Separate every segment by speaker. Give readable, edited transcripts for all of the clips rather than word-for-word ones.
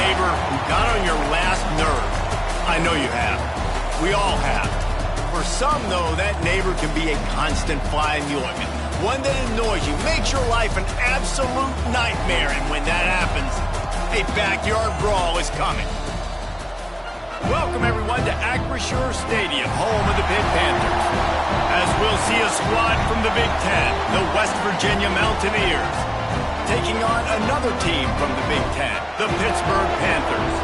Speaker 1: neighbor who got on your last nerve? I know you have. We all have. For some, though, that neighbor can be a constant fly in the ointment. One that annoys you, makes your life an absolute nightmare, and when that happens, a backyard brawl is coming. Welcome, everyone, to Acrisure Stadium, home of the Pitt Panthers. As we'll see a squad from the Big Ten, the West Virginia Mountaineers, taking on another team from the Big Ten, the Pittsburgh Panthers.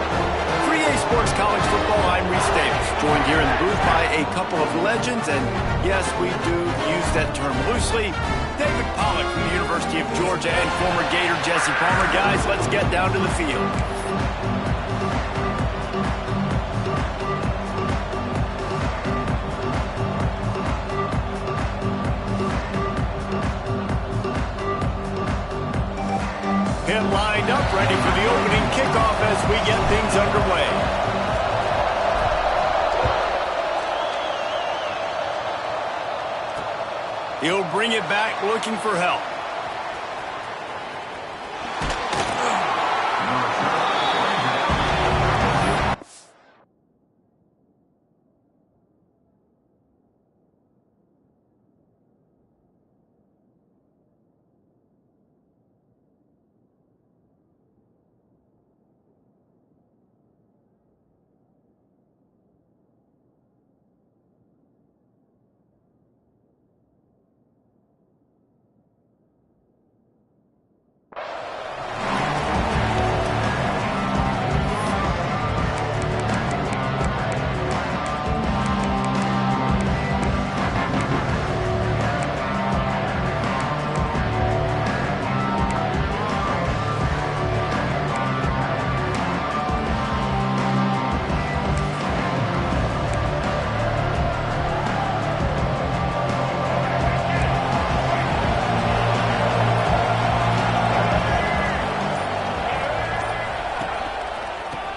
Speaker 1: 3A Sports College Football, I'm Reese Davis, joined here in the booth by a couple of legends, and yes, we do use that term loosely. David Pollack from the University of Georgia and former Gator Jesse Palmer. Guys, let's get down to the field. Pitt lined up, ready for the opening kickoff as we get things underway. He'll bring it back, looking for help.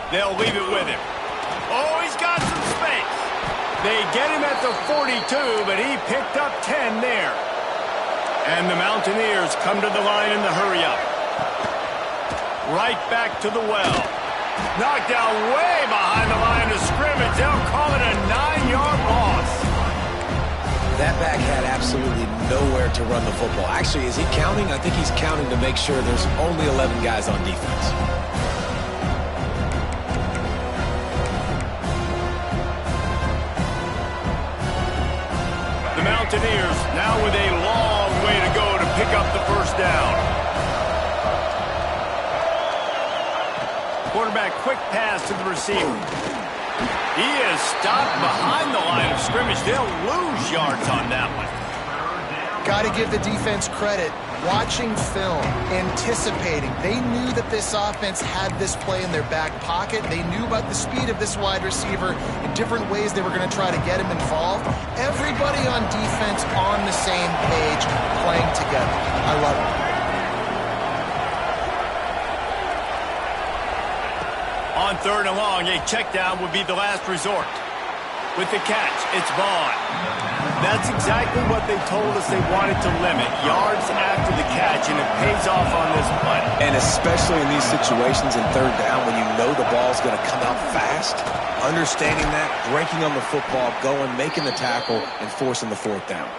Speaker 1: They'll leave it with him. Oh, he's got some space. They get him at the 42, but he picked up 10 there. And the Mountaineers come to the line in the hurry-up. Right back to the well. Knocked down way behind the line of scrimmage. They'll call it a 9-yard loss.
Speaker 2: That back had absolutely nowhere to run the football. Actually, is he counting? I think he's counting to make sure there's only 11 guys on defense.
Speaker 1: Mountaineers now with a long way to go to pick up the first down. Quarterback quick pass to the receiver. He is stopped behind the line of scrimmage. They'll lose yards on that one.
Speaker 3: Got to give the defense credit. Watching film, anticipating. They knew that this offense had this play in their back pocket. They knew about the speed of this wide receiver in different ways they were going to try to get him involved. Everybody on defense on the same page, playing together. I love it.
Speaker 1: On 3rd and long, a check down would be the last resort. With the catch, it's Vaughn. That's exactly what they told us they wanted to limit, yards after the catch, and it pays off on this play.
Speaker 2: And especially in these situations in 3rd down when you know the ball's going to come out fast, understanding that, breaking on the football, going, making the tackle, and forcing the 4th down.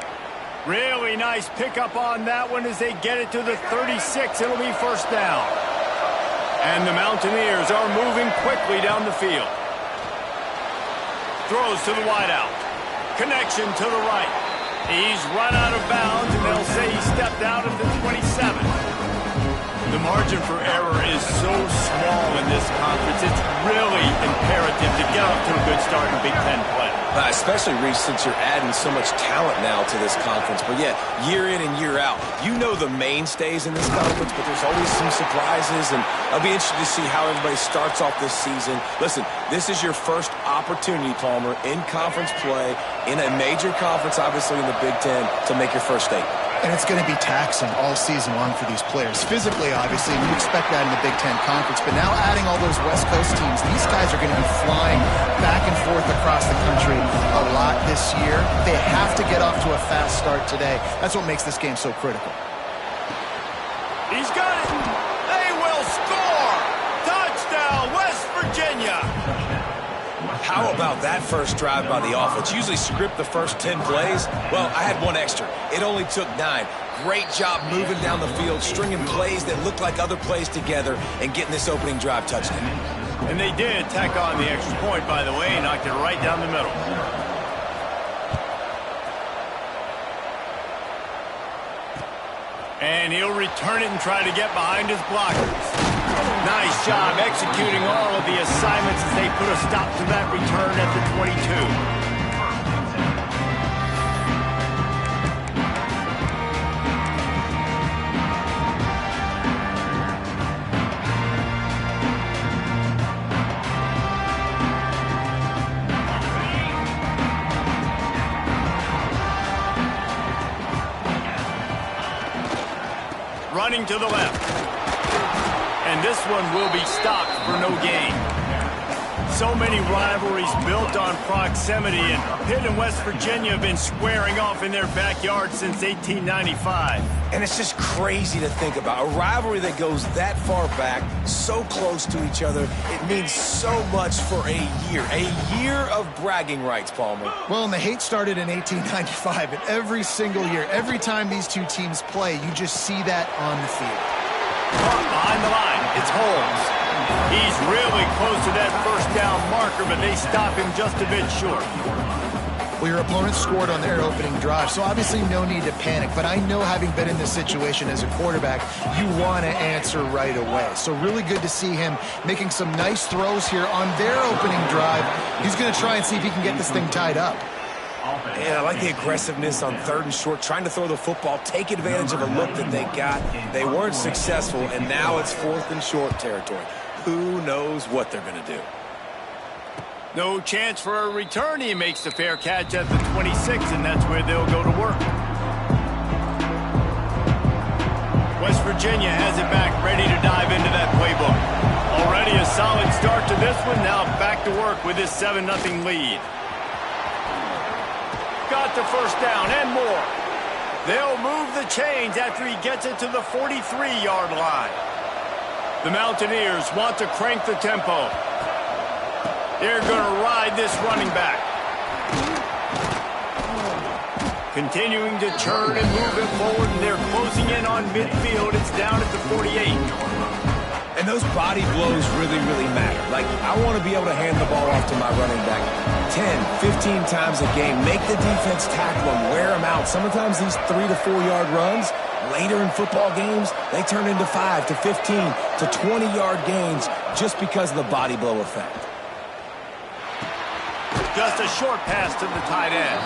Speaker 1: Really nice pickup on that one as they get it to the 36. It'll be first down. And the Mountaineers are moving quickly down the field. Throws to the wideout. Connection to the right. He's run out of bounds, and they'll say he stepped out at the 27. The margin for error is so small in this conference, it's really imperative to get off to a good start in Big Ten play.
Speaker 2: Especially, Reece, since you're adding so much talent now to this conference. But yeah, year in and year out, you know the mainstays in this conference, but there's always some surprises, and I'll be interested to see how everybody starts off this season. Listen, this is your first opportunity, Palmer, in conference play, in a major conference, obviously in the Big Ten, to make your first statement.
Speaker 3: And it's going to be taxing all season long for these players. Physically, obviously, you expect that in the Big Ten Conference. But now adding all those West Coast teams, these guys are going to be flying back and forth across the country a lot this year. They have to get off to a fast start today. That's what makes this game so critical.
Speaker 1: He's got it. They will score. Touchdown, West
Speaker 2: about that first drive by the offense? Usually script the first 10 plays. Well, I had one extra. It only took 9. Great job moving down the field, stringing plays that look like other plays together, and getting this opening drive touchdown.
Speaker 1: And they did tack on the extra point, by the way, and knocked it right down the middle. And he'll return it and try to get behind his blockers. Nice job executing all of the assignments as they put a stop to that return at the 22. Running to the left. And this one will be stopped for no gain. So many rivalries built on proximity, and Pitt and West Virginia have been squaring off in their backyard since 1895.
Speaker 2: And it's just crazy to think about. A rivalry that goes that far back, so close to each other. It means so much for a year. A year of bragging rights, Palmer.
Speaker 3: Well, and the hate started in 1895, and every single year, every time these two teams play, you just see that on the field.
Speaker 1: Behind the line, it's Holmes. He's really close to that first down marker, but they stop him just a bit short.
Speaker 3: Well, your opponent scored on their opening drive, so obviously no need to panic. But I know, having been in this situation as a quarterback, you want to answer right away. So really good to see him making some nice throws here on their opening drive. He's going to try and see if he can get this thing tied up.
Speaker 2: Yeah, I like the aggressiveness on 3rd and short, trying to throw the football, take advantage of a look that they got. They weren't successful, and now it's 4th and short territory. Who knows what they're going to do?
Speaker 1: No chance for a return. He makes the fair catch at the 26, and that's where they'll go to work. West Virginia has it back, ready to dive into that playbook. Already a solid start to this one. Now back to work with his 7-0 lead. Got the first down and more. They'll move the chains after he gets it to the 43-yard line. The Mountaineers want to crank the tempo. They're going to ride this running back. Continuing to churn and move it forward, and they're closing in on midfield. It's down at the 48.
Speaker 2: And those body blows really, really matter. Like, I want to be able to hand the ball off to my running back 10, 15 times a game. Make the defense tackle them, wear them out. Sometimes these 3 to 4 yard runs, later in football games, they turn into 5 to 15 to 20-yard gains just because of the body blow effect.
Speaker 1: Just a short pass to the tight end.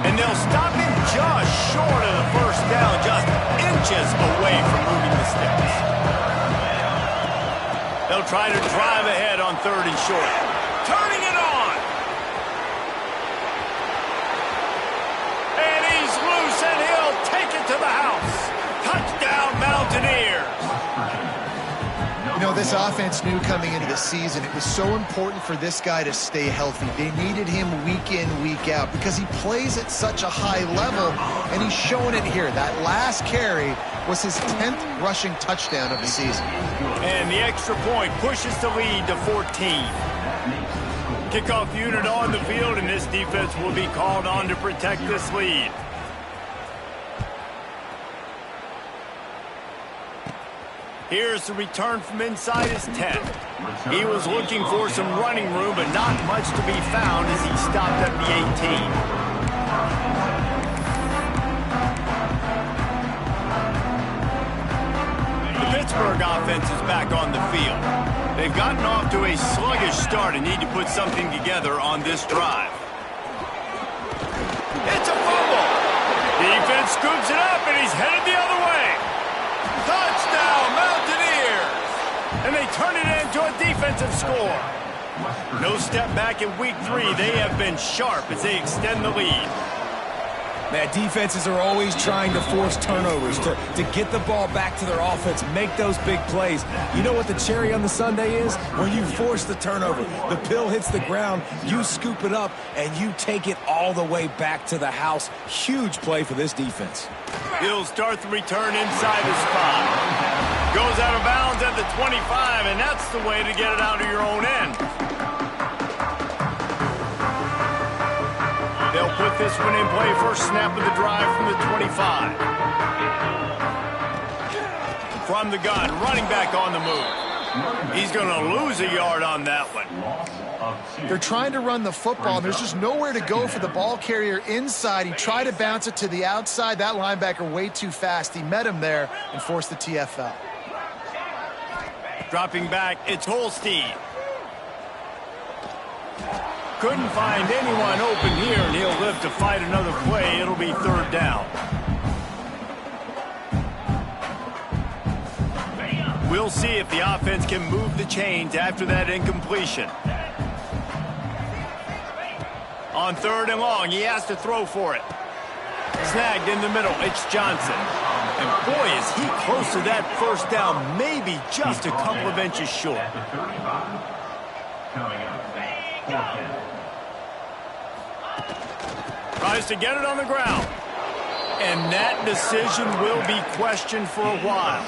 Speaker 1: And they'll stop him just short of the first down, just inches away from moving the sticks. They'll try to drive ahead on 3rd and short. Turning it on. And he's loose, and he'll take it to the house. Touchdown, Mountaineers.
Speaker 3: You know, this offense knew coming into the season it was so important for this guy to stay healthy. They needed him week in, week out, because he plays at such a high level, and he's showing it here. That last carry was his 10th rushing touchdown of the season.
Speaker 1: And the extra point pushes the lead to 14. Kickoff unit on the field, and this defense will be called on to protect this lead. Here's the return from inside his 10. He was looking for some running room, but not much to be found as he stopped at the 18. The Pittsburgh offense is back on the field. They've gotten off to a sluggish start and need to put something together on this drive. It's a fumble. Defense scoops it up, and he's headed the other way. Touchdown, Mountaineers! And they turn it into a defensive score. No step back in week 3. They have been sharp as they extend the lead.
Speaker 2: Man, defenses are always trying to force turnovers, to get the ball back to their offense, make those big plays. You know what the cherry on the sundae is? When you force the turnover, the pill hits the ground, you scoop it up, and you take it all the way back to the house. Huge play for this defense.
Speaker 1: He'll start the return inside the spot. Goes out of bounds at the 25, and that's the way to get it out of your own end. They'll put this one in play. First snap of the drive from the 25. From the gun, running back on the move. He's going to lose a yard on that one.
Speaker 3: They're trying to run the football, and there's just nowhere to go for the ball carrier inside. He tried to bounce it to the outside. That linebacker way too fast. He met him there and forced the TFL.
Speaker 1: Dropping back, it's Holstein. Couldn't find anyone open here, and he'll live to fight another play. It'll be third down. We'll see if the offense can move the chains after that incompletion. On third and long, he has to throw for it. Snagged in the middle, it's Johnson. And boy, is he close to that first down, maybe just a couple of inches short. Tries to get it on the ground. And that decision will be questioned for a while.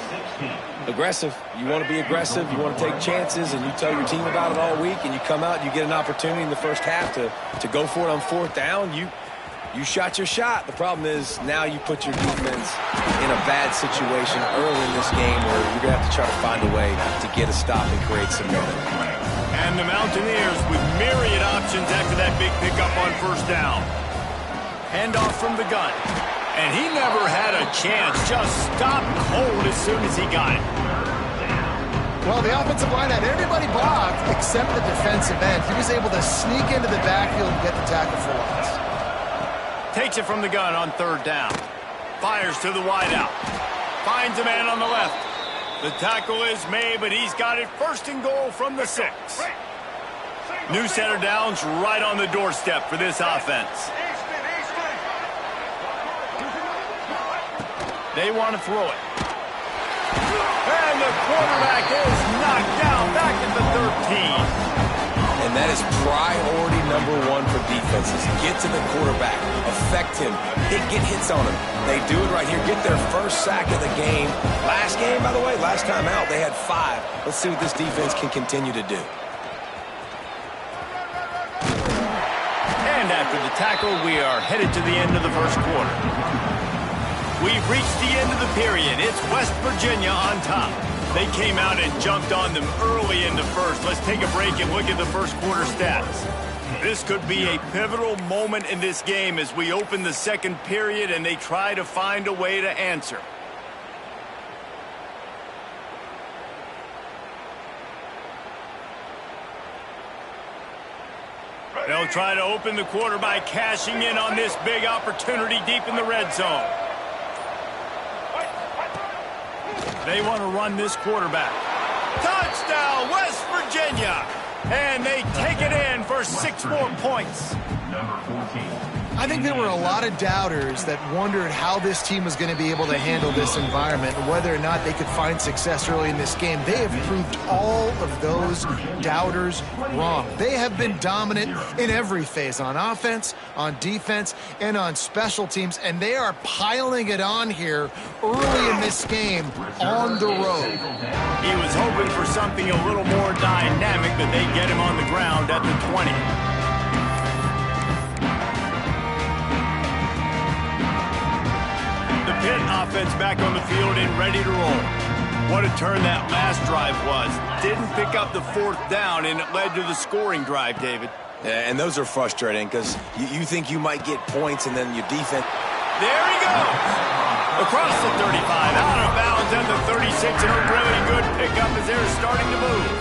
Speaker 2: Aggressive. You want to be aggressive. You want to take chances, and you tell your team about it all week, and you come out and you get an opportunity in the first half to go for it on fourth down. You shot your shot. The problem is now you put your defense in a bad situation early in this game where you're going to have to try to find a way to get a stop and create some momentum.
Speaker 1: And the Mountaineers with myriad options after that big pickup on first down. Handoff from the gun. And he never had a chance, just stopped cold as soon as he got it.
Speaker 3: Well, the offensive line had everybody blocked except the defensive end. He was able to sneak into the backfield and get the tackle for loss.
Speaker 1: Takes it from the gun on third down. Fires to the wideout. Finds a man on the left. The tackle is made, but he's got it first and goal from the 6. New set of downs right on the doorstep for this offense. They want to throw it. And the quarterback is knocked down back at the 13.
Speaker 2: And that is priority number one for defenses. Get to the quarterback. Affect him. Get hits on him. They do it right here. Get their first sack of the game. Last game, by the way, last time out, they had 5. Let's see what this defense can continue to do.
Speaker 1: And after the tackle, we are headed to the end of the first quarter. We've reached the end of the period. It's West Virginia on top. They came out and jumped on them early in the first. Let's take a break and look at the first quarter stats. This could be a pivotal moment in this game as we open the second period and they try to find a way to answer. They'll try to open the quarter by cashing in on this big opportunity deep in the red zone. They want to run this quarterback. Touchdown, West Virginia! And they take it in for 6 more points.
Speaker 4: Number 14.
Speaker 3: I think there were a lot of doubters that wondered how this team was going to be able to handle this environment and whether or not they could find success early in this game. They have proved all of those doubters wrong. They have been dominant in every phase, on offense, on defense, and on special teams, and they are piling it on here early in this game on the road.
Speaker 1: He was hoping for something a little more dynamic, but they get him on the ground at the 20. Pitt offense back on the field and ready to roll. What a turn that last drive was. Didn't pick up the fourth down, and it led to the scoring drive, David.
Speaker 2: Yeah, and those are frustrating because you think you might get points and then your defense.
Speaker 1: There he goes. Across the 35, out of bounds at the 36, and a really good pickup as they're starting to move.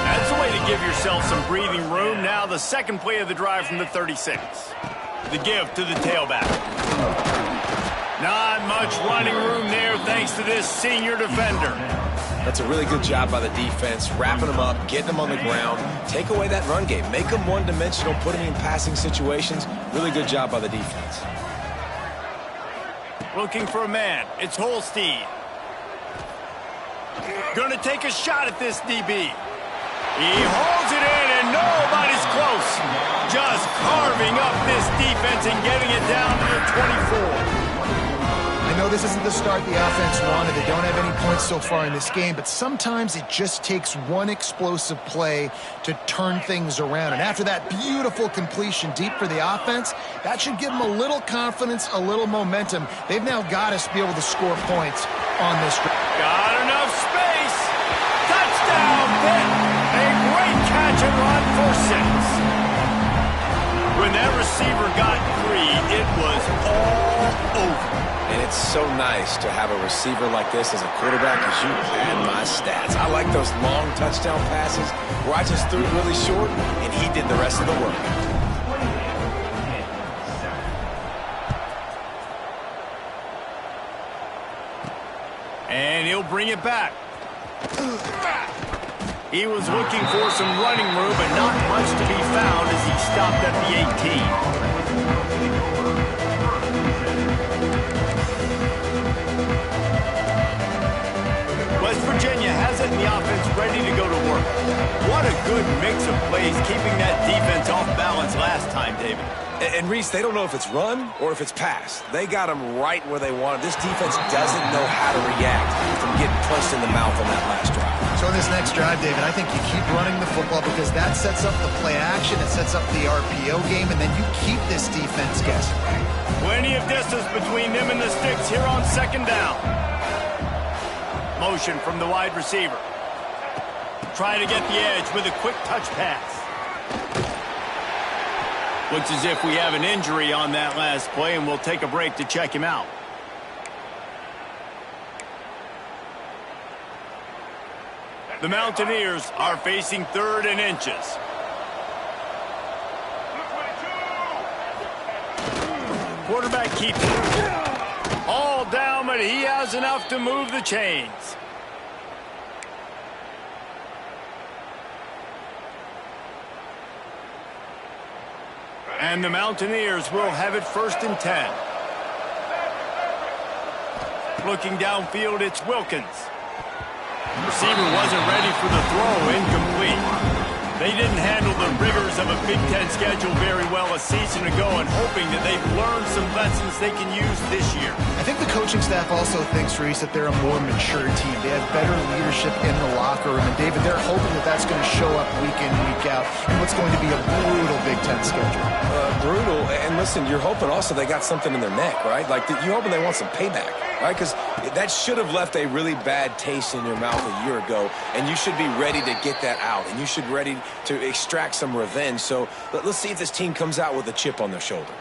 Speaker 1: That's a way to give yourself some breathing room. Now the second play of the drive from the 36. The give to the tailback. Not much running room there thanks to this senior defender.
Speaker 2: That's a really good job by the defense, wrapping them up, getting them on the ground. Take away that run game. Make them one-dimensional, put them in passing situations. Really good job by the defense.
Speaker 1: Looking for a man. It's Holstein. Going to take a shot at this DB. He holds it in, and nobody's close. Just carving up this defense and getting it down to the 24.
Speaker 3: And know this isn't the start the offense wanted. They don't have any points so far in this game, but sometimes it just takes one explosive play to turn things around. And after that beautiful completion deep for the offense, that should give them a little confidence, a little momentum. They've now got us to be able to score points on this drive.
Speaker 1: Got enough space. Touchdown, Pitt. A great catch and run for 6. When that receiver got free, it was all over.
Speaker 2: And it's so nice to have a receiver like this as a quarterback because you pad my stats. I like those long touchdown passes where I just threw it really short and he did the rest of the work.
Speaker 1: And he'll bring it back. He was looking for some running room, but not much to be found as he stopped at the 18. West Virginia has it in the offense ready to go to work. What a good mix of plays, keeping that defense off balance last time, David.
Speaker 2: And Reese, they don't know if it's run or if it's pass. They got them right where they want it. This defense doesn't know how to react from getting punched in the mouth on that last drive.
Speaker 3: So in this next drive, David, I think you keep running the football because that sets up the play action, it sets up the RPO game, and then you keep this defense guessing.
Speaker 1: Plenty of distance between them and the sticks here on 2nd down. Motion from the wide receiver. Trying to get the edge with a quick touch pass. Looks as if we have an injury on that last play, and we'll take a break to check him out. The Mountaineers are facing 3rd and inches. Quarterback keeps it. All down, but he has enough to move the chains. And the Mountaineers will have it 1st and 10. Looking downfield, it's Wilkins. Receiver wasn't ready for the throw, incomplete. They didn't handle the rigors of a Big Ten schedule very well a season ago, and hoping that they've learned some lessons they can use this year.
Speaker 3: I think the coaching staff also thinks, Reese, that they're a more mature team. They have better leadership in the locker room, and David, they're hoping that that's going to show up week in, week out, in what's going to be a brutal Big Ten schedule.
Speaker 2: Brutal, and listen, you're hoping also they got something in their neck, right? Like, you're hoping they want some payback, right? Because that should have left a really bad taste in your mouth a year ago, and you should be ready to get that out, and you should be ready to extract some revenge. So let's see if this team comes out with a chip on their shoulder.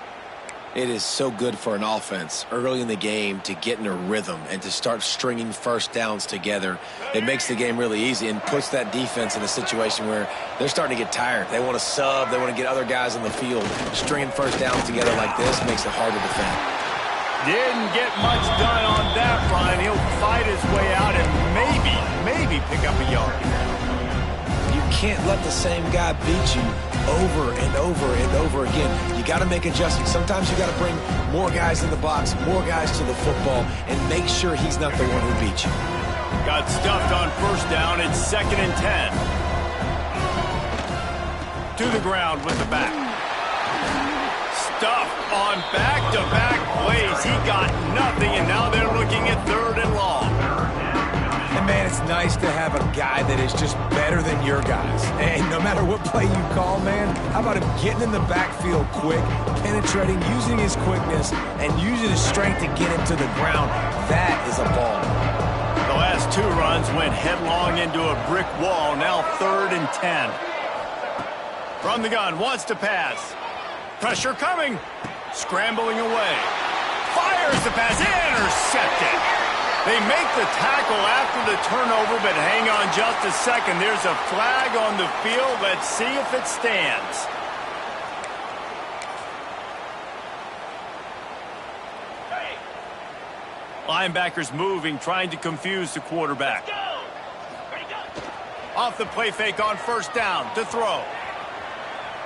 Speaker 2: It is so good for an offense early in the game to get in a rhythm and to start stringing first downs together. It makes the game really easy and puts that defense in a situation where they're starting to get tired. They want to sub. They want to get other guys on the field. Stringing first downs together like this makes it hard to defend.
Speaker 1: Didn't get much done on that run. He'll fight his way out and maybe pick up a yard.
Speaker 2: You can't let the same guy beat you over and over and over again. You got to make adjustments. Sometimes you got to bring more guys in the box, more guys to the football, and make sure he's not the one who beat you.
Speaker 1: Got stuffed on 1st down. It's 2nd and 10. To the ground with the back. Stuffed on back-to-back plays. He got nothing, and now they're looking at 3rd and long.
Speaker 2: And, man, it's nice to have a guy that is just better than your guys. And no matter what play you call, man, how about him getting in the backfield quick, penetrating, using his quickness, and using his strength to get him to the ground. That is a ball.
Speaker 1: The last 2 runs went headlong into a brick wall. Now 3rd and 10. From the gun, wants to pass. Pressure coming. Scrambling away. Fires the pass. Intercepted. They make the tackle after the turnover, but hang on just a second. There's a flag on the field. Let's see if it stands. Linebackers moving, trying to confuse the quarterback. Off the play fake on 1st down to throw.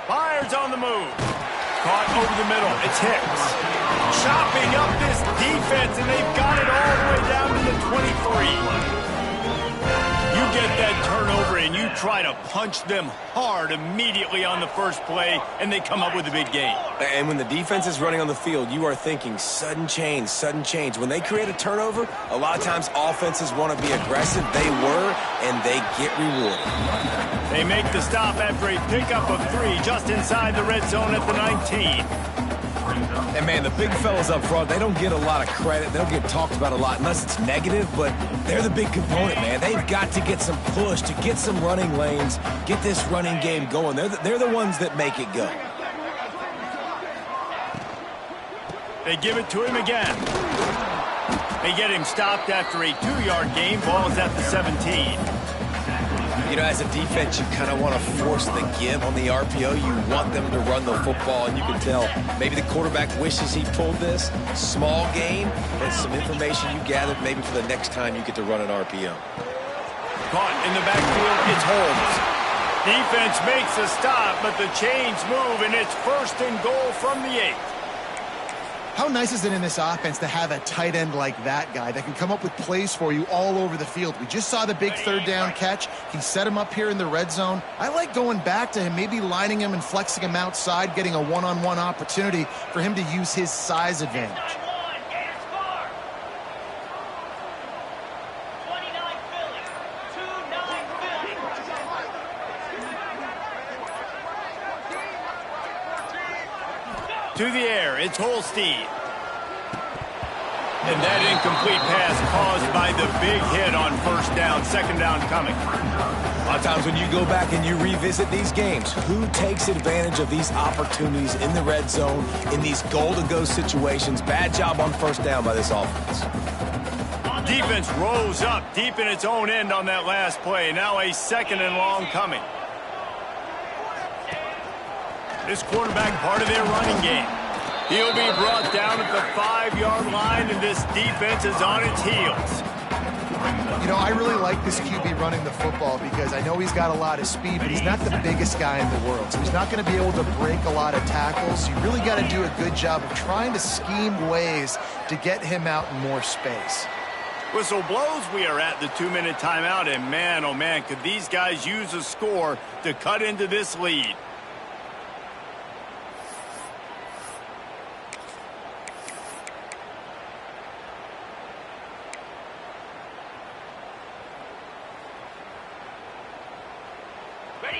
Speaker 1: Fires on the move. Caught over the middle. It's Hicks. Chopping up this defense, and they've got it all the way down to the 23. You get that turnover, and you try to punch them hard immediately on the first play, and they come up with a big gain.
Speaker 2: And when the defense is running on the field, you are thinking sudden change, sudden change. When they create a turnover, a lot of times offenses want to be aggressive. They were, and they get rewarded.
Speaker 1: They make the stop after a pickup of 3 just inside the red zone at the 19.
Speaker 2: And, man, the big fellas up front, they don't get a lot of credit. They don't get talked about a lot unless it's negative, but they're the big component, man. They've got to get some push, to get some running lanes, get this running game going. They're the ones that make it go.
Speaker 1: They give it to him again. They get him stopped after a 2-yard gain. Ball is at the 17.
Speaker 2: You know, as a defense, you kind of want to force the give on the RPO. You want them to run the football, and you can tell maybe the quarterback wishes he pulled this. Small gain, but some information you gathered maybe for the next time you get to run an RPO.
Speaker 1: Caught in the backfield, it's Holmes. Defense makes a stop, but the chains move, and it's 1st and goal from the 8.
Speaker 3: How nice is it in this offense to have a tight end like that guy that can come up with plays for you all over the field? We just saw the big 3rd down catch. He set him up here in the red zone. I like going back to him, maybe lining him and flexing him outside, getting a one-on-one opportunity for him to use his size advantage.
Speaker 1: To the air, it's Holstein. And that incomplete pass caused by the big hit on 1st down, 2nd down coming.
Speaker 2: A lot of times when you go back and you revisit these games, who takes advantage of these opportunities in the red zone, in these goal-to-go situations? Bad job on 1st down by this offense.
Speaker 1: Defense rose up deep in its own end on that last play. Now a 2nd and long coming. This quarterback part of their running game. He'll be brought down at the 5-yard line, and this defense is on its heels.
Speaker 3: You know, I really like this QB running the football because I know he's got a lot of speed, but he's not the biggest guy in the world. So he's not going to be able to break a lot of tackles. You really got to do a good job of trying to scheme ways to get him out in more space.
Speaker 1: Whistle blows, we are at the 2-minute timeout, and man, oh man, could these guys use a score to cut into this lead.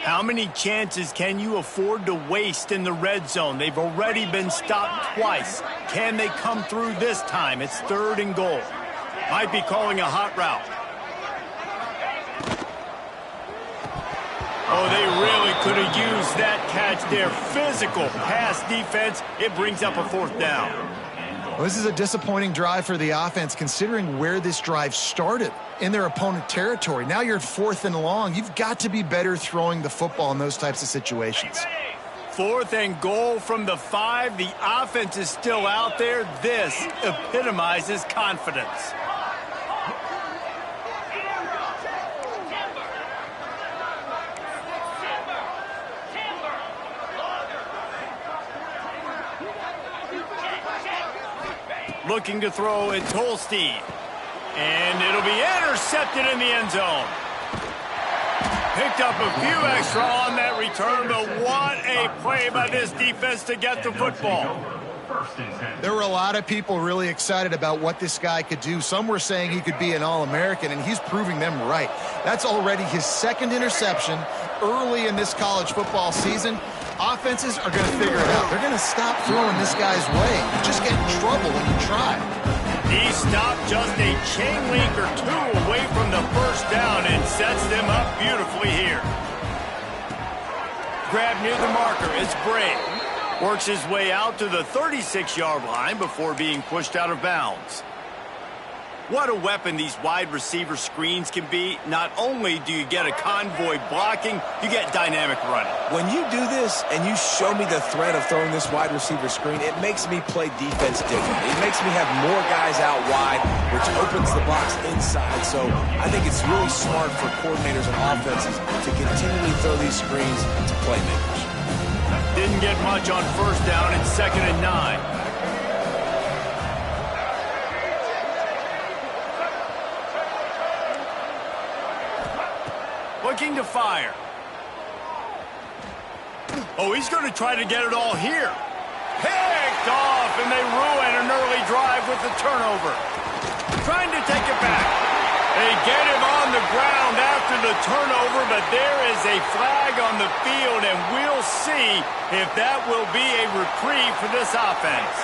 Speaker 1: How many chances can you afford to waste in the red zone? They've already been stopped twice. Can they come through this time? It's 3rd and goal. Might be calling a hot route. Oh, they really could have used that catch there. Physical pass defense. It brings up a 4th down.
Speaker 3: Well, this is a disappointing drive for the offense considering where this drive started in their opponent territory. Now you're at 4th and long. You've got to be better throwing the football in those types of situations.
Speaker 1: 4th and goal from the 5. The offense is still out there. This epitomizes confidence. Looking to throw, it's Holstein. And it'll be intercepted in the end zone. Picked up a few extra on that return, but what a play by this defense to get the football.
Speaker 3: There were a lot of people really excited about what this guy could do. Some were saying he could be an All-American, and he's proving them right. That's already his 2nd interception early in this college football season. Offenses are going to figure it out. They're going to stop throwing this guy's way. You just get in trouble when you try.
Speaker 1: He stopped just a chain link or 2 away from the 1st down and sets them up beautifully here. Grab near the marker, it's Bray. Works his way out to the 36-yard line before being pushed out of bounds. What a weapon these wide receiver screens can be. Not only do you get a convoy blocking, you get dynamic running.
Speaker 2: When you do this and you show me the threat of throwing this wide receiver screen, it makes me play defense differently. It makes me have more guys out wide, which opens the box inside. So I think it's really smart for coordinators and offenses to continually throw these screens to playmakers.
Speaker 1: Didn't get much on 1st down. It's 2nd and 9. looking to fire. Oh, he's going to try to get it all here. Picked off, and they ruin an early drive with the turnover. Trying to take it back. They get him on the ground after the turnover, but there is a flag on the field, and we'll see if that will be a reprieve for this offense.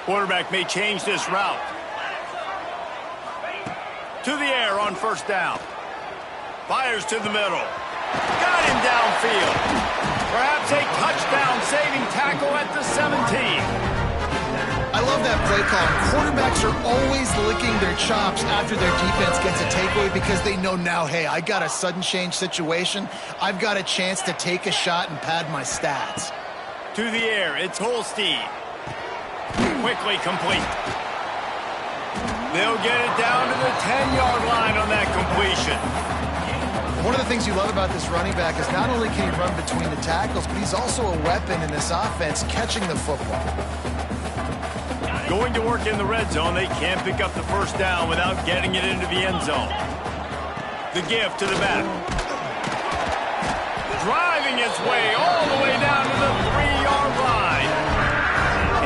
Speaker 1: Quarterback may change this route. To the air on first down. Fires to the middle. Got him downfield. Perhaps a touchdown-saving tackle at the 17.
Speaker 3: I love that play call. Quarterbacks are always licking their chops after their defense gets a takeaway because they know now, hey, I got a sudden change situation. I've got a chance to take a shot and pad my stats.
Speaker 1: To the air, it's Holstein. Quickly complete. They'll get it down to the 10-yard line on that completion.
Speaker 3: One of the things you love about this running back is not only can he run between the tackles, but he's also a weapon in this offense catching the football.
Speaker 1: Going to work in the red zone, they can't pick up the first down without getting it into the end zone. The give to the back. Driving its way all the way down to the 3-yard line.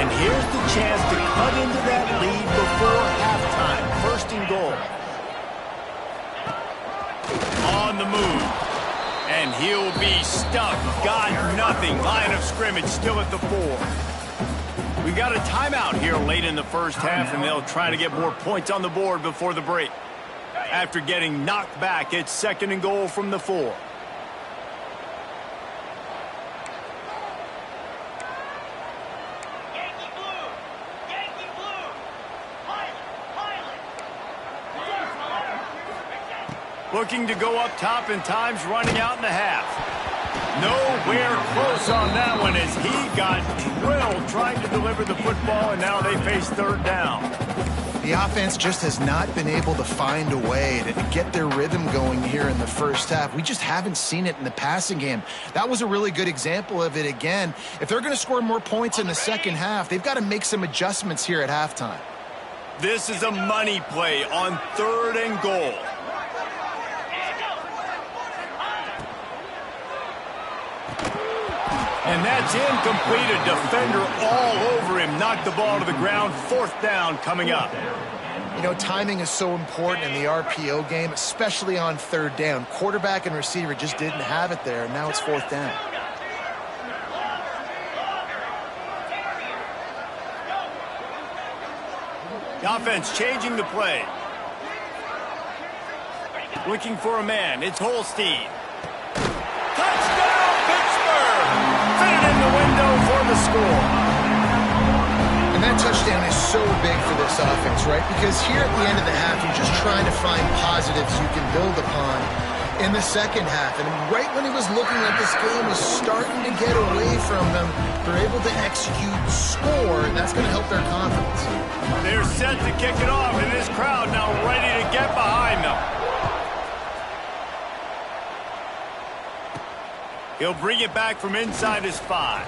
Speaker 1: And here's the chance to cut into that lead before halftime. First and goal. On the move. And he'll be stuck. Got nothing. Line of scrimmage still at the 4. We got a timeout here late in the first half, and they'll try to get more points on the board before the break. After getting knocked back, it's second and goal from the 4. Looking to go up top, and time's running out in the half. Nowhere close on that one as he got drilled trying to deliver the football, and now they face third down.
Speaker 3: The offense just has not been able to find a way to get their rhythm going here in the first half. We just haven't seen it in the passing game. That was a really good example of it again. If they're going to score more points in the second half, they've got to make some adjustments here at halftime.
Speaker 1: This is a money play on third and goal. And that's incomplete. A defender all over him. Knocked the ball to the ground. Fourth down coming up.
Speaker 3: You know, timing is so important in the RPO game, especially on third down. Quarterback and receiver just didn't have it there, and now it's fourth down.
Speaker 1: The offense changing the play. Looking for a man. It's Holstein. Touchdown, Pittsburgh! Fit it in the window for the score.
Speaker 3: And that touchdown is so big for this offense, right? Because here at the end of the half, you're just trying to find positives you can build upon in the second half. And right when he was looking like this game was starting to get away from them, they're able to execute, score, and that's going to help their confidence.
Speaker 1: They're set to kick it off, and this crowd now ready to get behind them. He'll bring it back from inside his 5.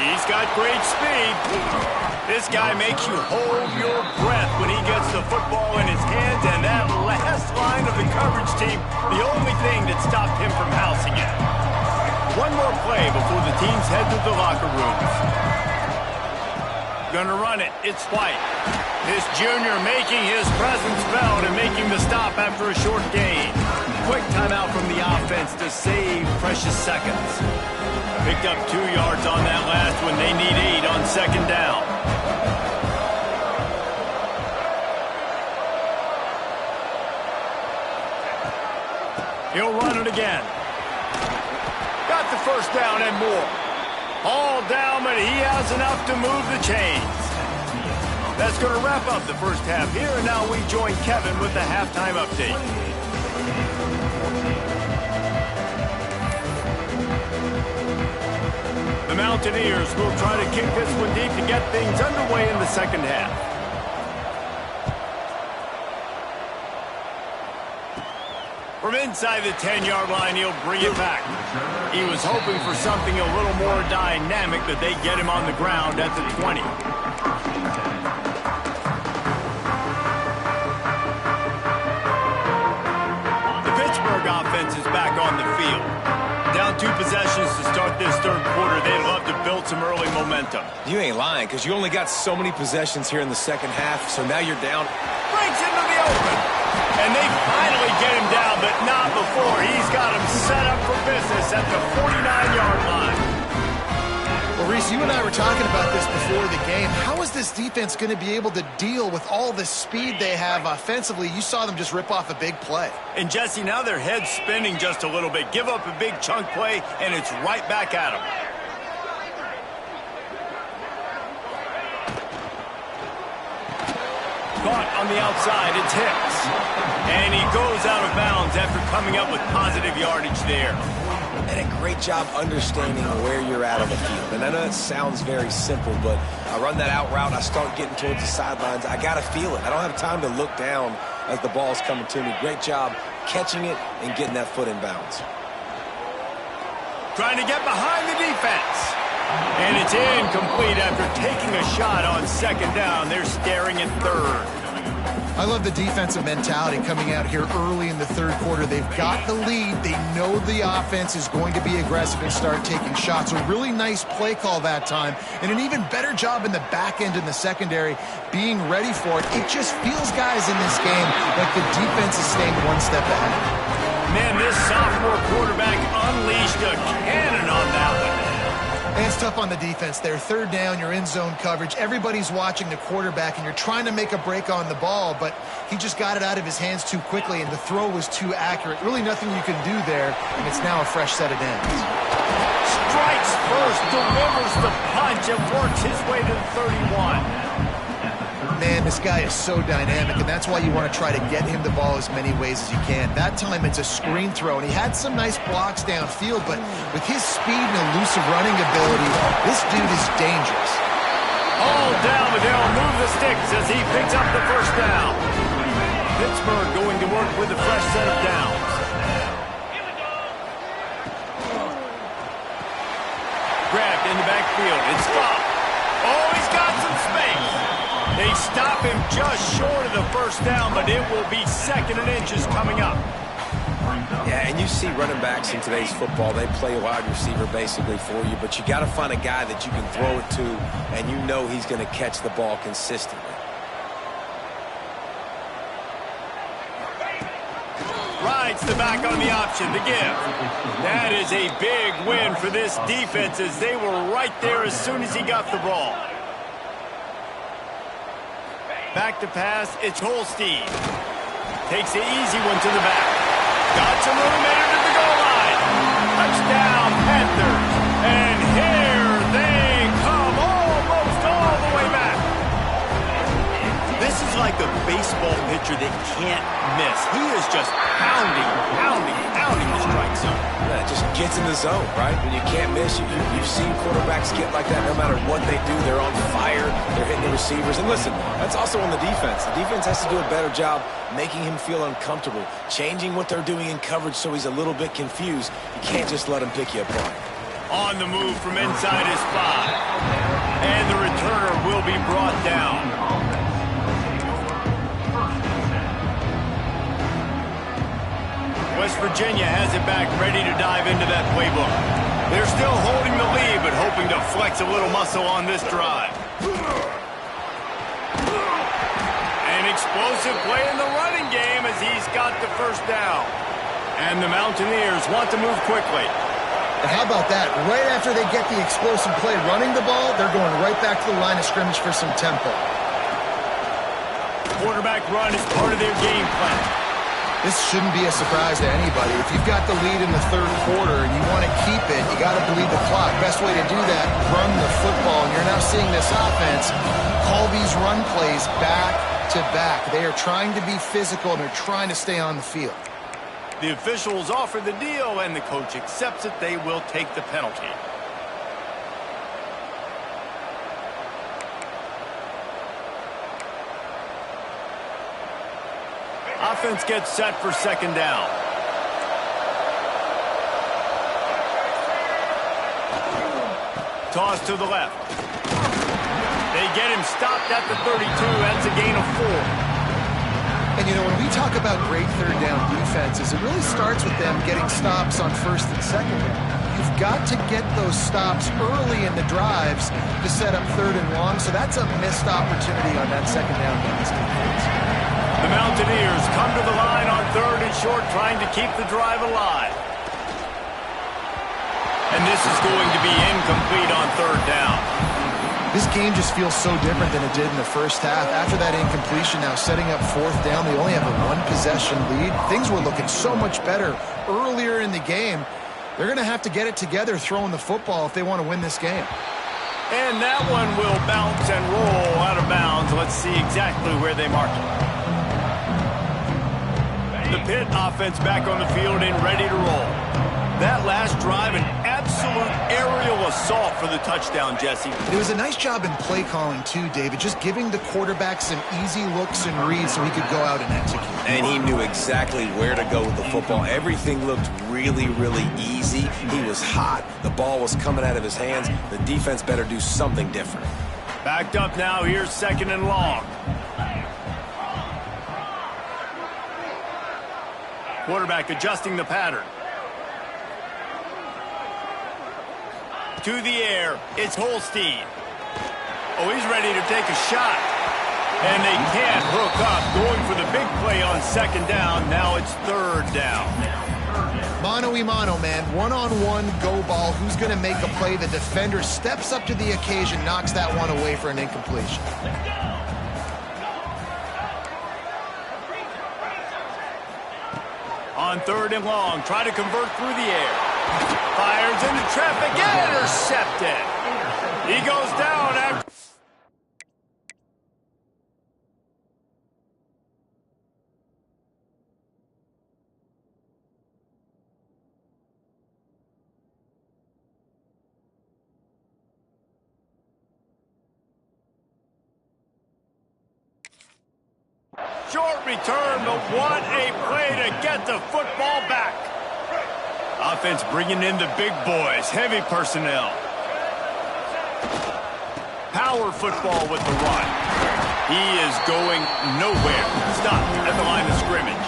Speaker 1: He's got great speed. This guy makes you hold your breath when he gets the football in his hands, and that last line of the coverage team, the only thing that stopped him from housing it. One more play before the teams head to the locker rooms. Gonna run it. It's White. This junior making his presence felt and making the stop after a short gain. Quick timeout from the offense to save precious seconds. Picked up 2 yards on that last one. They need 8 on second down. He'll run it again. Got the first down and more. All down, but he has enough to move the chains. That's going to wrap up the first half here, and now we join Kevin with the halftime update. The Mountaineers will try to kick this one deep to get things underway in the second half. From inside the 10-yard line, he'll bring it back. He was hoping for something a little more dynamic, but they get him on the ground at the 20. Pittsburgh offense is back on the field. Down 2 possessions to start this third quarter. They'd love to build some early momentum.
Speaker 2: You ain't lying, because you only got so many possessions here in the second half, so now you're down.
Speaker 1: Breaks into the open. And they finally get him down, but not before. He's got him set up for business at the 49-yard line.
Speaker 3: Well, Reese, you and I were talking about this before the game. How is this defense going to be able to deal with all the speed they have offensively? You saw them just rip off a big play.
Speaker 1: And, Jesse, now their head's spinning just a little bit. Give up a big chunk play, and it's right back at them. Caught on the outside, it's Hicks. And he goes out of bounds after coming up with positive yardage there.
Speaker 2: And a great job understanding where you're at on the field. And I know it sounds very simple, but I run that out route, I start getting towards the sidelines. I got to feel it. I don't have time to look down as the ball's coming to me. Great job catching it and getting that foot in bounds.
Speaker 1: Trying to get behind the defense. And it's incomplete after taking a shot on second down. They're staring at third.
Speaker 3: I love the defensive mentality coming out here early in the third quarter. They've got the lead. They know the offense is going to be aggressive and start taking shots. A really nice play call that time, and an even better job in the back end in the secondary being ready for it. It just feels, guys, in this game like the defense is staying one step ahead.
Speaker 1: Man, this sophomore quarterback unleashed a cannon on that one.
Speaker 3: And it's tough on the defense there. Third down, you're in zone coverage. Everybody's watching the quarterback, and you're trying to make a break on the ball, but he just got it out of his hands too quickly, and the throw was too accurate. Really nothing you can do there, and it's now a fresh set of downs.
Speaker 1: Strikes first, delivers the punch, and works his way to the 31.
Speaker 3: Man, this guy is so dynamic, and that's why you want to try to get him the ball as many ways as you can. That time it's a screen throw, and he had some nice blocks downfield, but with his speed and elusive running ability, this dude is dangerous.
Speaker 1: All down, but they'll move the sticks as he picks up the first down. Pittsburgh going to work with a fresh set of downs. Grabbed in the backfield. It's stopped. Oh, he's got some space. They stop him just short of the first down, but it will be second and inches coming up.
Speaker 2: Yeah, and you see running backs in today's football, they play a wide receiver basically for you, but you got to find a guy that you can throw it to, and you know he's going to catch the ball consistently.
Speaker 1: Rides the back on the option to give. That is a big win for this defense as they were right there as soon as he got the ball. Back to pass, it's Holstein. Takes the easy one to the back. Got some room, made it to the goal line. Touchdown, Panthers. And here they come, almost all the way back. This is like a baseball pitcher that can't miss. He is just pounding the strike zone.
Speaker 2: Yeah, it just gets in the zone, right? When you can't miss, you've seen quarterbacks get like that no matter what they do. They're on fire. They're hitting the receivers. And listen, that's also on the defense. The defense has to do a better job making him feel uncomfortable, changing what they're doing in coverage so he's a little bit confused. You can't just let him pick you apart.
Speaker 1: On the move from inside his 5. And the returner will be brought down. West Virginia has it back, ready to dive into that playbook. They're still holding the lead, but hoping to flex a little muscle on this drive. An explosive play in the running game as he's got the first down. And the Mountaineers want to move quickly.
Speaker 3: How about that? Right after they get the explosive play running the ball, they're going right back to the line of scrimmage for some tempo.
Speaker 1: Quarterback run is part of their game plan.
Speaker 3: This shouldn't be a surprise to anybody. If you've got the lead in the third quarter and you want to keep it, you got to bleed the clock. Best way to do that, run the football. And you're now seeing this offense call these run plays back to back. They are trying to be physical, and they're trying to stay on the field.
Speaker 1: The officials offer the deal, and the coach accepts it. They will take the penalty. Offense gets set for second down. Toss to the left. They get him stopped at the 32. That's a gain of 4.
Speaker 3: And, you know, when we talk about great third down defenses, it really starts with them getting stops on first and second down. You've got to get those stops early in the drives to set up third and long, so that's a missed opportunity on that second down by this defense.
Speaker 1: The Mountaineers come to the line on third and short, trying to keep the drive alive. And this is going to be incomplete on third down.
Speaker 3: This game just feels so different than it did in the first half. After that incompletion, now setting up fourth down, they only have a one-possession lead. Things were looking so much better earlier in the game. They're going to have to get it together throwing the football if they want to win this game.
Speaker 1: And that one will bounce and roll out of bounds. Let's see exactly where they mark it. The Pitt offense back on the field and ready to roll. That last drive, an absolute aerial assault for the touchdown, Jesse.
Speaker 3: It was a nice job in play calling, too, David, just giving the quarterback some easy looks and reads so he could go out and execute.
Speaker 2: And he knew exactly where to go with the football. Everything looked really, really easy. He was hot. The ball was coming out of his hands. The defense better do something different.
Speaker 1: Backed up now. Here's second and long. Quarterback adjusting the pattern. To the air, it's Holstein. Oh, he's ready to take a shot. And they can't hook up. Going for the big play on second down. Now it's third down.
Speaker 3: Mano-a-mano, man. One-on-one go ball. Who's going to make a play? The defender steps up to the occasion, knocks that one away for an incompletion.
Speaker 1: On third and long, try to convert through the air. Fires into traffic, intercepted. He goes down after. Short return, but what a play to get the football back. Offense bringing in the big boys, heavy personnel. Power football with the run. He is going nowhere. Stop at the line of scrimmage.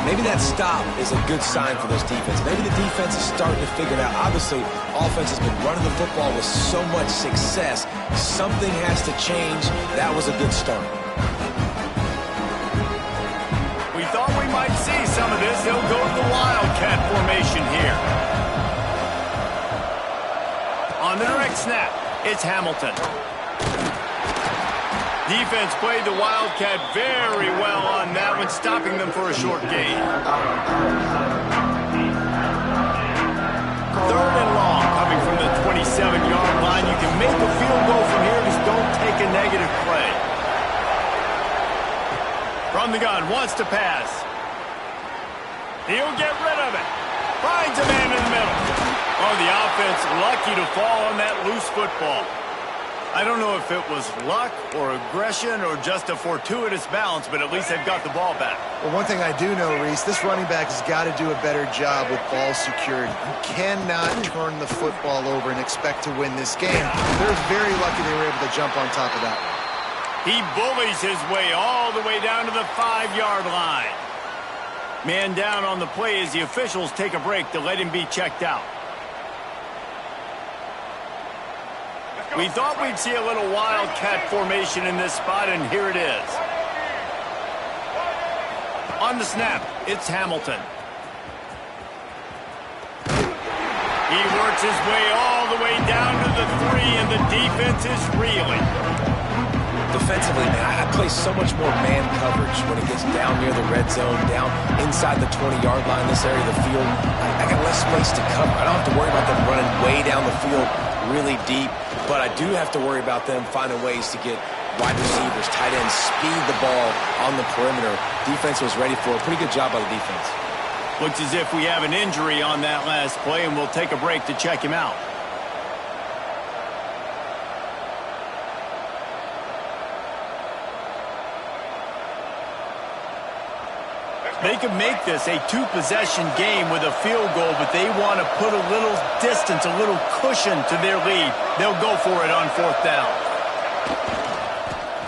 Speaker 2: Maybe that stop is a good sign for this defense. Maybe the defense is starting to figure it out. Obviously, offense has been running the football with so much success. Something has to change. That was a good start.
Speaker 1: We thought we might see some of this. He'll go to the Wildcat formation here. On the direct snap, it's Hamilton. Defense played the Wildcat very well on that one, stopping them for a short gain. Third and long, coming from the 27-yard line. You can make a field goal from here, just don't take a negative play. From the gun, wants to pass. He'll get rid of it. Finds a man in the middle. Oh, the offense lucky to fall on that loose football. I don't know if it was luck or aggression or just a fortuitous bounce, but at least they've got the ball back.
Speaker 3: Well, one thing I do know, Reese, this running back has got to do a better job with ball security. You cannot turn the football over and expect to win this game. They're very lucky they were able to jump on top of that.
Speaker 1: He bullies his way all the way down to the 5-yard line. Man down on the play as the officials take a break to let him be checked out. We thought we'd see a little Wildcat formation in this spot, and here it is. On the snap, it's Hamilton. He works his way all the way down to the 3, and the defense is reeling.
Speaker 2: Defensively, man, I play so much more man coverage when it gets down near the red zone, down inside the 20-yard line, this area of the field. I got less space to cover. I don't have to worry about them running way down the field really deep, but I do have to worry about them finding ways to get wide receivers, tight ends, speed the ball on the perimeter. Defense was ready for a pretty good job by the defense.
Speaker 1: Looks as if we have an injury on that last play, and we'll take a break to check him out. They could make this a two-possession game with a field goal, but they want to put a little distance, a little cushion to their lead. They'll go for it on fourth down.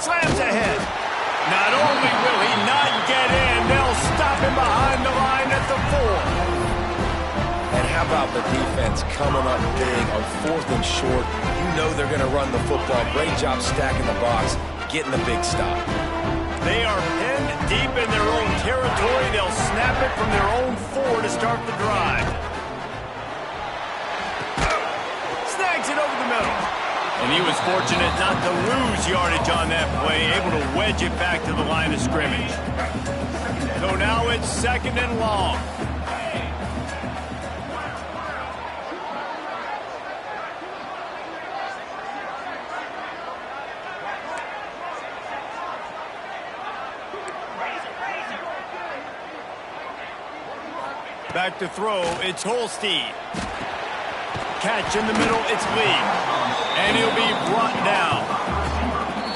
Speaker 1: Slams ahead. Not only will he not get in, they'll stop him behind the line at the 4.
Speaker 2: And how about the defense coming up big on 4th and short? You know they're going to run the football. Great job stacking the box, getting the big stop.
Speaker 1: They are pinned deep in their own territory. They'll snap it from their own 4 to start the drive. Snags it over the middle. And he was fortunate not to lose yardage on that play, able to wedge it back to the line of scrimmage. So now it's 2nd and long. Back to throw, it's Holstein. Catch in the middle, it's Lee. And he'll be brought down.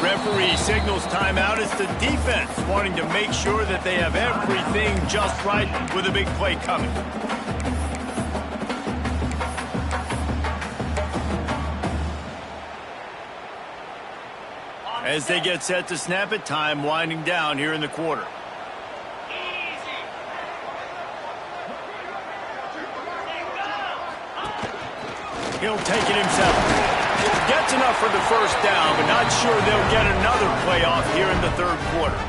Speaker 1: Referee signals timeout. It's the defense wanting to make sure that they have everything just right with a big play coming. As they get set to snap it, time winding down here in the quarter. He'll take it himself. Gets enough for the first down, but not sure they'll get another play off here in the 3rd quarter.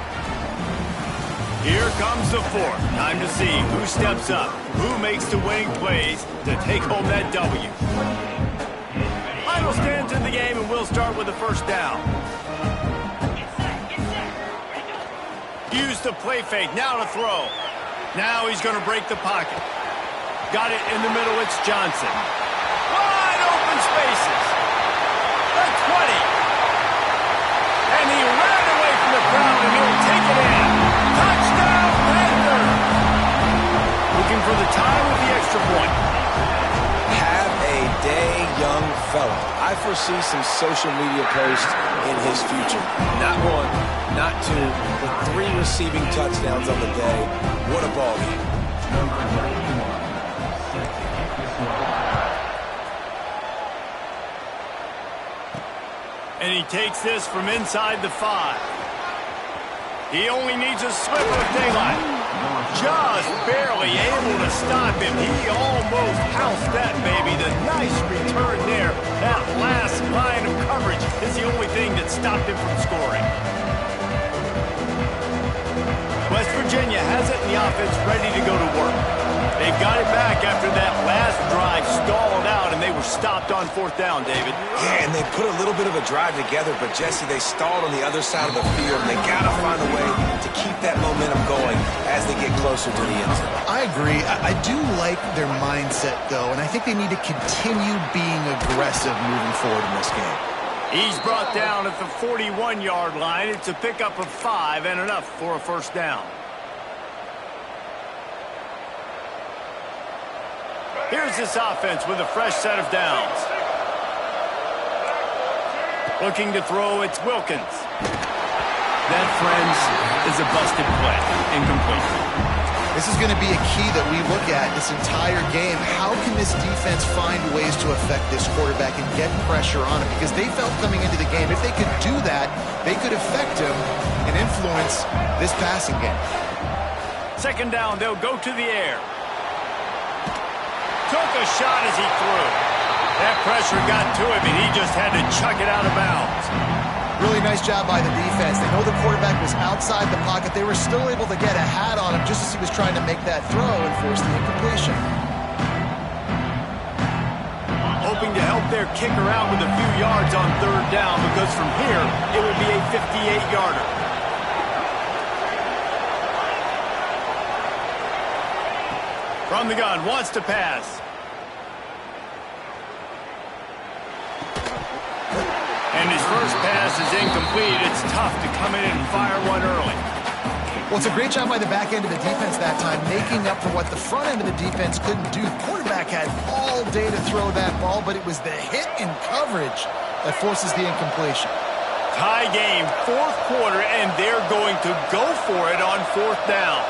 Speaker 1: Here comes the 4th. Time to see who steps up, who makes the winning plays to take home that W. Final stands in the game, and we'll start with the first down. Use the play fake, now to throw. Now he's going to break the pocket. Got it in the middle, it's Johnson. Spaces. The 20. And he ran away from the crowd, and he'll take it in. Touchdown, Panthers. Looking for the tie with the extra point.
Speaker 2: Have a day, young fella. I foresee some social media posts in his future. Not 1, not 2, but 3 receiving touchdowns on the day. What a ball game.
Speaker 1: And he takes this from inside the 5. He only needs a sliver of daylight. Just barely able to stop him. He almost housed that baby. The nice return there. That last line of coverage is the only thing that stopped him from scoring. West Virginia has it, and the offense ready to go to work. They've got it back after that last drive stalled out, and they were stopped on 4th down, David.
Speaker 2: Yeah, and they put a little bit of a drive together, but, Jesse, they stalled on the other side of the field, and they got to find a way to keep that momentum going as they get closer to the end zone.
Speaker 3: I agree. I do like their mindset, though, and I think they need to continue being aggressive moving forward in this game.
Speaker 1: He's brought down at the 41-yard line. It's a pickup of 5 and enough for a first down. Here's this offense with a fresh set of downs. Looking to throw, it's Wilkins. That, friends, is a busted play. Incomplete.
Speaker 3: This is going to be a key that we look at this entire game. How can this defense find ways to affect this quarterback and get pressure on him? Because they felt coming into the game, if they could do that, they could affect him and influence this passing game.
Speaker 1: 2nd down, they'll go to the air. Took a shot as he threw. That pressure got to him, and he just had to chuck it out of bounds.
Speaker 3: Really nice job by the defense. They know the quarterback was outside the pocket. They were still able to get a hat on him just as he was trying to make that throw and force the incompletion.
Speaker 1: Hoping to help their kicker out with a few yards on 3rd down, because from here, it would be a 58-yarder. From the gun, wants to pass. And his first pass is incomplete. It's tough to come in and fire one early.
Speaker 3: Well, it's a great job by the back end of the defense that time, making up for what the front end of the defense couldn't do. The quarterback had all day to throw that ball, but it was the hit in coverage that forces the incompletion.
Speaker 1: Tie game, 4th quarter, and they're going to go for it on 4th down.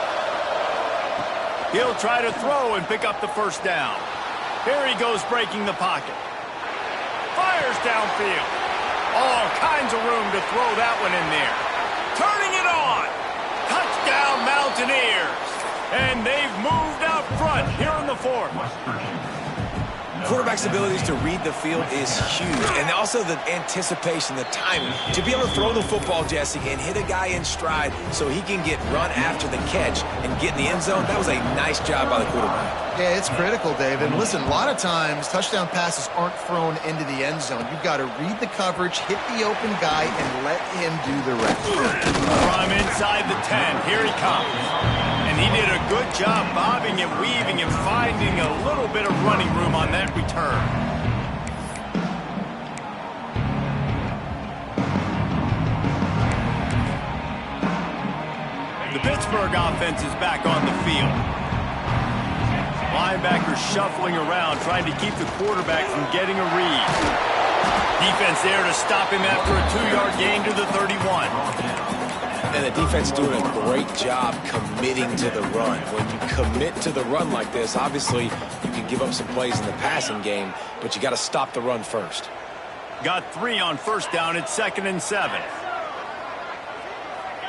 Speaker 1: He'll try to throw and pick up the first down. Here he goes breaking the pocket. Fires downfield. All kinds of room to throw that one in there. Turning it on. Mountaineers. And they've moved out front here in the fourth.
Speaker 2: Quarterback's abilities to read the field is huge, and also the anticipation, the timing. To be able to throw the football, Jesse, and hit a guy in stride so he can get run after the catch and get in the end zone, that was a nice job by the quarterback.
Speaker 3: Yeah, it's critical, David. And listen, a lot of times touchdown passes aren't thrown into the end zone. You've got to read the coverage, hit the open guy, and let him do the rest.
Speaker 1: From inside the 10, here he comes. And he did a good job bobbing and weaving and finding a little bit of running room on that return. The Pittsburgh offense is back on the field. Linebackers shuffling around, trying to keep the quarterback from getting a read. Defense there to stop him after a 2-yard gain to the 31.
Speaker 2: And the defense doing a great job committing to the run. When you commit to the run like this, obviously you can give up some plays in the passing game, but you got to stop the run first.
Speaker 1: Got 3 on first down. It's 2nd and 7.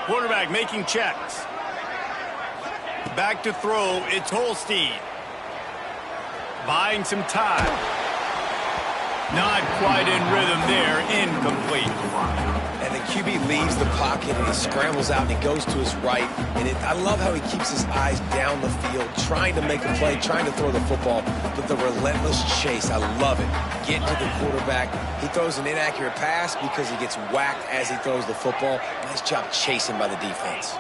Speaker 1: Quarterback making checks. Back to throw. It's Holstein. Buying some time. Not quite in rhythm there. Incomplete.
Speaker 2: And the QB leaves the pocket and he scrambles out and he goes to his right. And I love how he keeps his eyes down the field, trying to make a play, trying to throw the football, but the relentless chase. I love it. Get to the quarterback. He throws an inaccurate pass because he gets whacked as he throws the football. Nice job chasing by the defense.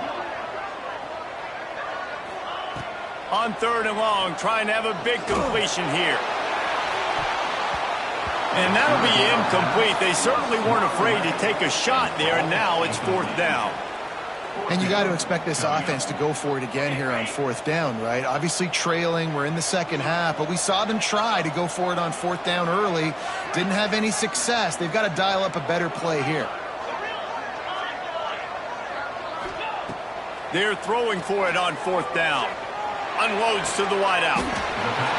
Speaker 1: On 3rd and long, trying to have a big completion here. And that'll be incomplete. They certainly weren't afraid to take a shot there, and now it's 4th down.
Speaker 3: And you got to expect this offense to go for it again here on 4th down, right? Obviously trailing, we're in the second half, but we saw them try to go for it on 4th down early. Didn't have any success. They've got to dial up a better play here.
Speaker 1: They're throwing for it on 4th down. Unloads to the wideout.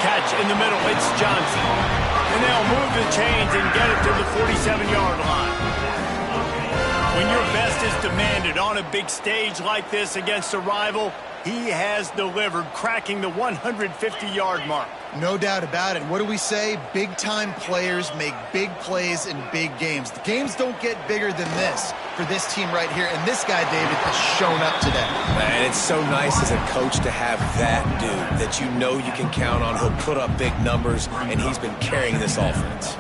Speaker 1: Catch in the middle. It's Johnson. And they'll move the chains and get it to the 47-yard line. When your best is demanded on a big stage like this against a rival, he has delivered, cracking the 150-yard mark.
Speaker 3: No doubt about it. What do we say? Big-time players make big plays in big games. The games don't get bigger than this for this team right here. And this guy, David, has shown up today.
Speaker 2: And it's so nice as a coach to have that dude that you know you can count on. He'll put up big numbers, and he's been carrying this offense.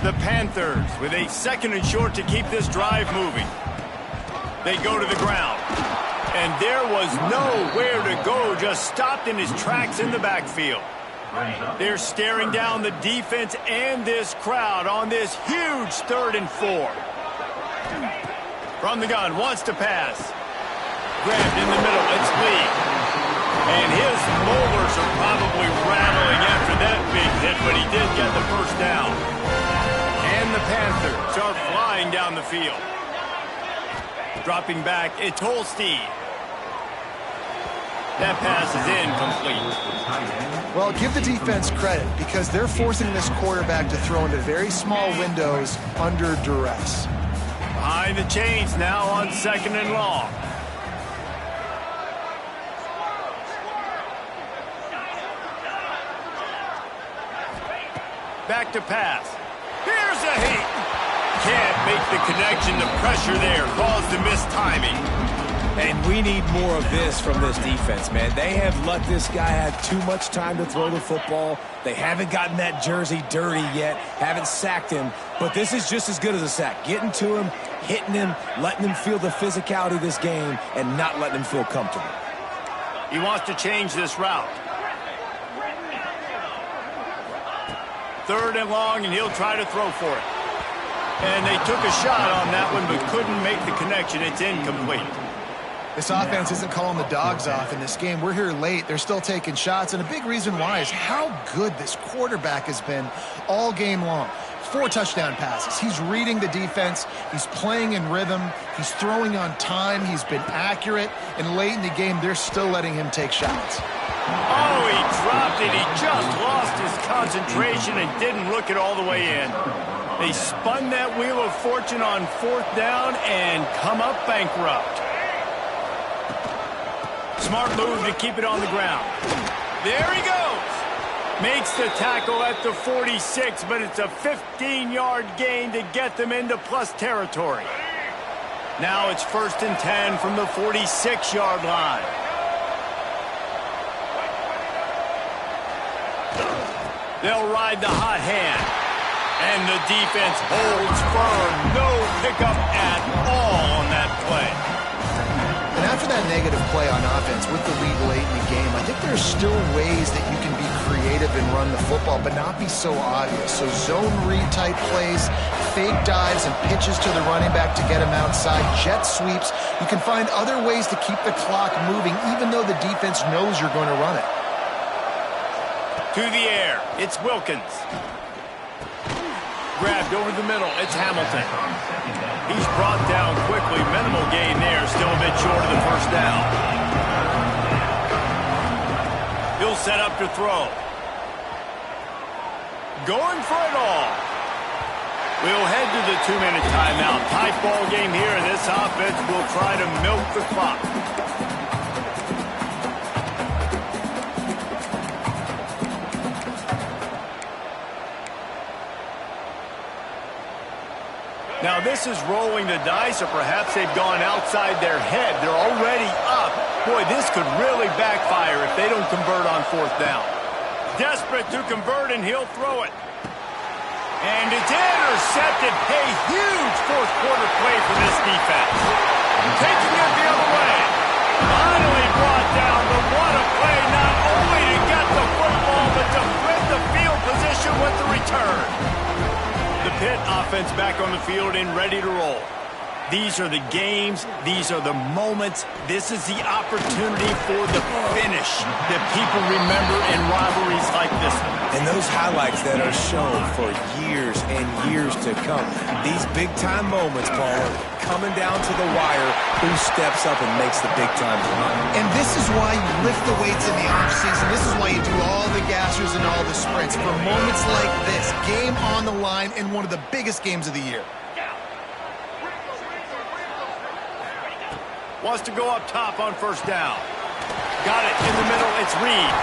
Speaker 1: The Panthers with a 2nd and short to keep this drive moving. They go to the ground. And there was nowhere to go, just stopped in his tracks in the backfield. They're staring down the defense and this crowd on this huge 3rd and 4. From the gun, wants to pass. Grabbed in the middle, it's Lee. And his molars are probably rattling after that big hit, but he did get the first down. And the Panthers are flying down the field. Dropping back, it's Holstein. That pass is incomplete.
Speaker 3: Well, give the defense credit because they're forcing this quarterback to throw into very small windows under duress.
Speaker 1: Behind the chains now on 2nd and long. Back to pass. Here's a hit. Can't make the connection. The pressure there caused the mistiming.
Speaker 2: And we need more of this from this defense, man. They have let this guy have too much time to throw the football. They haven't gotten that jersey dirty yet, haven't sacked him. But this is just as good as a sack. Getting to him, hitting him, letting him feel the physicality of this game, and not letting him feel comfortable.
Speaker 1: He wants to change this route. 3rd and long, and he'll try to throw for it. And they took a shot on that one, but couldn't make the connection. It's incomplete.
Speaker 3: This offense isn't calling the dogs off in this game. We're here late. They're still taking shots, and a big reason why is how good this quarterback has been all game long. 4 touchdown passes. He's reading the defense. He's playing in rhythm. He's throwing on time. He's been accurate. And late in the game, they're still letting him take shots.
Speaker 1: Oh, he dropped it. He just lost his concentration and didn't look it all the way in. They spun that wheel of fortune on 4th down and come up bankrupt. Smart move to keep it on the ground. There he goes. Makes the tackle at the 46, but it's a 15-yard gain to get them into plus territory. Now it's 1st and 10 from the 46-yard line. They'll ride the hot hand. And the defense holds firm. No pickup at all on that play.
Speaker 3: And after that negative play on offense with the lead late in the game, I think there's still ways that you can be creative and run the football, but not be so obvious. So zone read type plays, fake dives and pitches to the running back to get him outside, jet sweeps. You can find other ways to keep the clock moving, even though the defense knows you're going to run it.
Speaker 1: To the air, it's Wilkins. Grabbed over the middle, it's Hamilton. He's brought down quickly. Minimal gain there, still a bit short of the first down. He'll set up to throw. Going for it all. We'll head to the 2-minute timeout. Tight ball game here, and this offense will try to milk the clock. Now this is rolling the dice, or perhaps they've gone outside their head. They're already up. Boy, this could really backfire if they don't convert on 4th down. Desperate to convert, and he'll throw it. And it's intercepted. Hey, huge 4th quarter play for this defense. Taking it the other way. Finally brought down, but what a play, not only to get the football, but to flip the field position with the return. The Pitt offense back on the field and ready to roll. These are the games. These are the moments. This is the opportunity for the finish that people remember in rivalries like this one.
Speaker 2: And those highlights that are shown for years and years to come. These big-time moments, Paul, coming down to the wire, who steps up and makes the big-time run.
Speaker 3: And this is why you lift the weights in the offseason. This is why you do all the gassers and all the sprints. For moments like this, game on the line in one of the biggest games of the year.
Speaker 1: Wants to go up top on 1st down. Got it in the middle. It's Reed.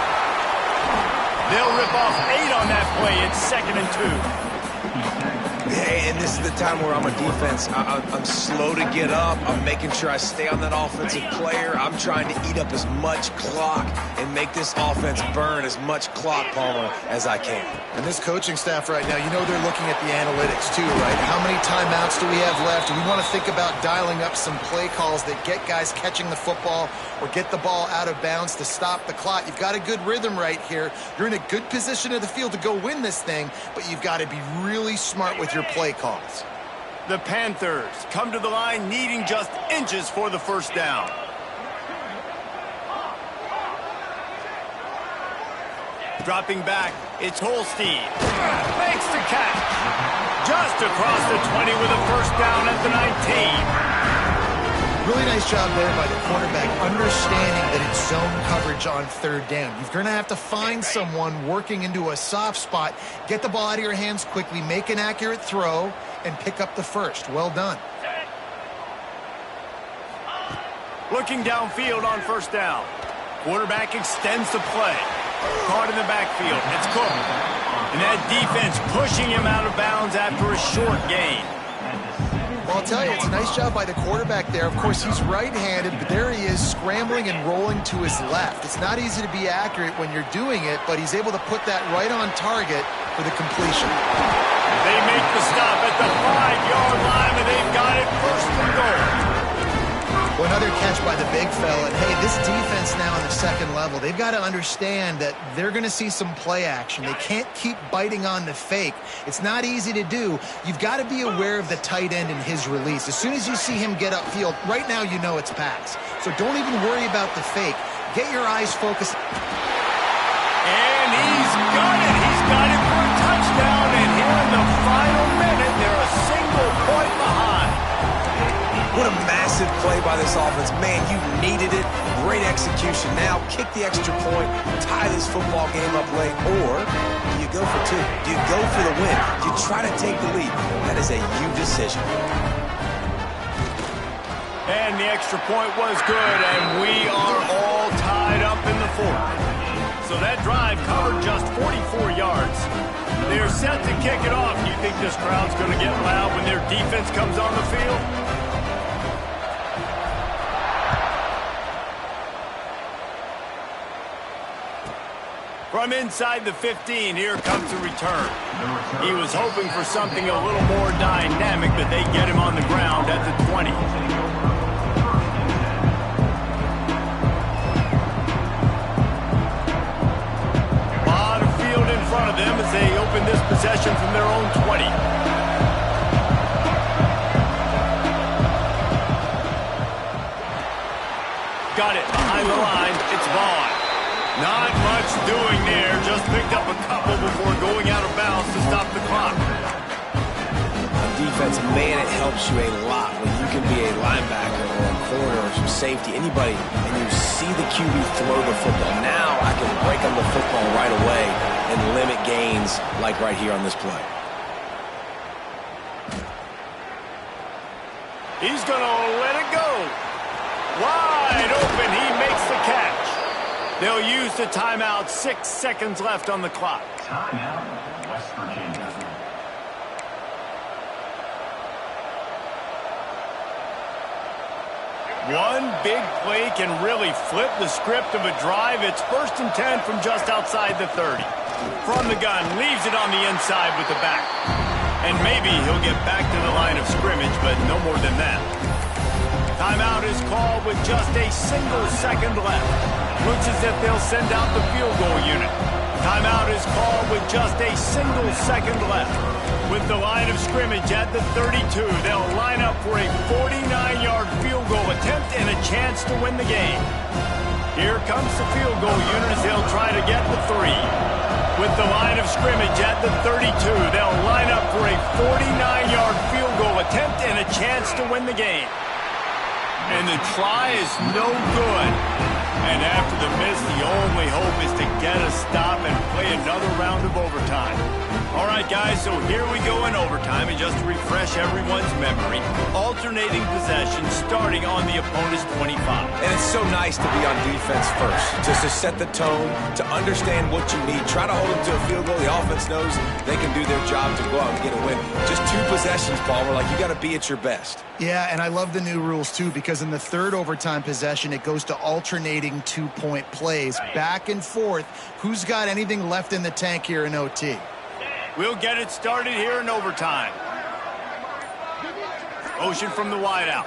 Speaker 1: They'll rip off 8 on that play. It's 2nd and 2.
Speaker 2: Hey, and this is the time where I'm a defense. I'm slow to get up. I'm making sure I stay on that offensive player. I'm trying to eat up as much clock and make this offense burn as much clock, Palmer, as I can.
Speaker 3: And this coaching staff right now, you know they're looking at the analytics too, right? How many timeouts do we have left? Do we want to think about dialing up some play calls that get guys catching the football or get the ball out of bounds to stop the clock? You've got a good rhythm right here. You're in a good position of the field to go win this thing, but you've got to be really smart with your play calls.
Speaker 1: The Panthers come to the line needing just inches for the 1st down. Dropping back, it's Holstein. Makes the catch. Just across the 20 with a 1st down at the 19.
Speaker 3: Really nice job there by the quarterback, understanding that it's zone coverage on 3rd down. You're going to have to find someone working into a soft spot, get the ball out of your hands quickly, make an accurate throw, and pick up the 1st. Well done.
Speaker 1: Looking downfield on 1st down. Quarterback extends the play. Caught in the backfield. It's Cook. And that defense pushing him out of bounds after a short gain.
Speaker 3: Well, I'll tell you, it's a nice job by the quarterback there. Of course, he's right-handed, but there he is scrambling and rolling to his left. It's not easy to be accurate when you're doing it, but he's able to put that right on target for the completion.
Speaker 1: They make the stop at the 5-yard line, and they've got it 1st and goal.
Speaker 3: Well, another catch by the big fella. And, hey, this defense now on the 2nd level, they've got to understand that they're going to see some play action. They can't keep biting on the fake. It's not easy to do. You've got to be aware of the tight end and his release. As soon as you see him get upfield, right now you know it's pass. So don't even worry about the fake. Get your eyes focused.
Speaker 1: And he's got it. He's got it for a touchdown. And here in the final minute, they're a single point behind.
Speaker 2: What a massive play by this offense. Man, you needed it. Great execution. Now kick the extra point, tie this football game up late, or do you go for 2? Do you go for the win? Do you try to take the lead? That is a you decision.
Speaker 1: And the extra point was good, and we are all drive covered just 44 yards. They're set to kick it off. Do you think this crowd's going to get loud when their defense comes on the field? From inside the 15, here comes the return. He was hoping for something a little more dynamic, but they get him on the ground at the 20. A lot of field in front of them as they open this possession from their own 20. Got it behind the line. It's Vaughn. Not much doing there. Just picked up a couple before going out of bounds to stop the clock.
Speaker 2: On defense, man, it helps you a lot when you can be a linebacker or a corner or some safety, anybody, and you see the QB throw the football. Now I can break on the football right away and limit gains like right here on this play.
Speaker 1: He's going to let it go. Wide open. He makes the catch. They'll use the timeout. 6 seconds left on the clock.
Speaker 4: Timeout, West Virginia.
Speaker 1: One big play can really flip the script of a drive. It's 1st and 10 from just outside the 30. From the gun, leaves it on the inside with the back. And maybe he'll get back to the line of scrimmage, but no more than that. Timeout is called with just a single second left. Looks as if they'll send out the field goal unit. Timeout is called with just a single second left. With the line of scrimmage at the 32, they'll line up for a 49-yard field goal attempt and a chance to win the game. Here comes the field goal unit as they'll try to get the 3. With the line of scrimmage at the 32, they'll line up for a 49-yard field goal attempt and a chance to win the game. And the try is no good. And after the miss, the only hope is to get a stop and play another round of overtime. All right, guys, so here we go in overtime. And just to refresh everyone's memory, alternating possession starting on the opponent's 25.
Speaker 2: And it's so nice to be on defense first, just to set the tone, to understand what you need. Try to hold them to a field goal. The offense knows they can do their job to go out and get a win. Just 2 possessions, Paul. We're like, you got to be at your best.
Speaker 3: Yeah, and I love the new rules, too, because in the 3rd overtime possession, it goes to alternating 2-point plays, back and forth. Who's got anything left in the tank here in OT?
Speaker 1: We'll get it started here in overtime. Motion from the wideout.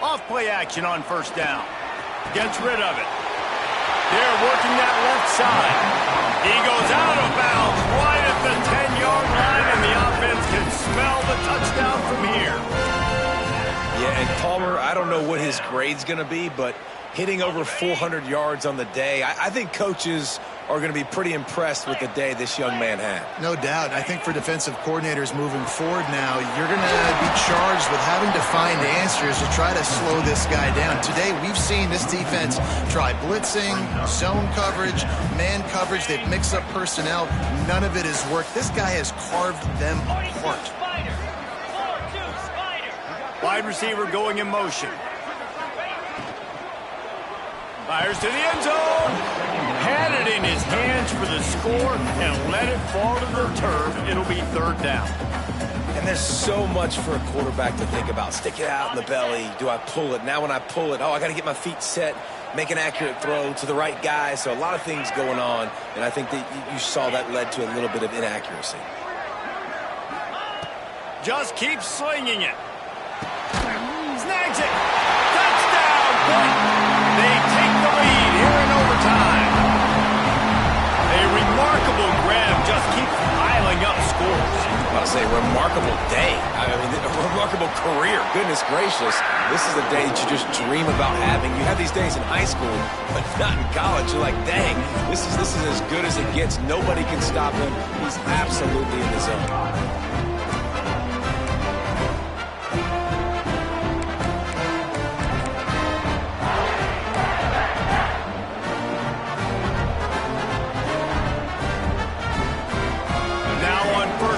Speaker 1: Off play action on 1st down. Gets rid of it. They're working that left side. He goes out of bounds right at the 10-yard line, and the offense can smell the touchdown from here.
Speaker 2: Yeah, and Palmer, I don't know what his grade's going to be, but hitting over 400 yards on the day, I think coaches are going to be pretty impressed with the day this young man had.
Speaker 3: No doubt. I think for defensive coordinators moving forward now, you're going to be charged with having to find answers to try to slow this guy down. Today, we've seen this defense try blitzing, zone coverage, man coverage. They've mixed up personnel. None of it has worked. This guy has carved them apart.
Speaker 1: Wide receiver going in motion. Fires to the end zone. Had it in his hands for the score and let it fall to the turf. It'll be 3rd down.
Speaker 2: And there's so much for a quarterback to think about. Stick it out in the belly. Do I pull it? Now when I pull it, I got to get my feet set, make an accurate throw to the right guy. So a lot of things going on, and I think that you saw that led to a little bit of inaccuracy.
Speaker 1: Just keep slinging it. Snags it. Touchdown, Pitt. They take the lead here in overtime. A remarkable grab just keeps piling up scores.
Speaker 2: I was about to say, remarkable day. I mean, a remarkable career. Goodness gracious. This is a day that you just dream about having. You have these days in high school, but not in college. You're like, dang, this is as good as it gets. Nobody can stop him. He's absolutely in the zone.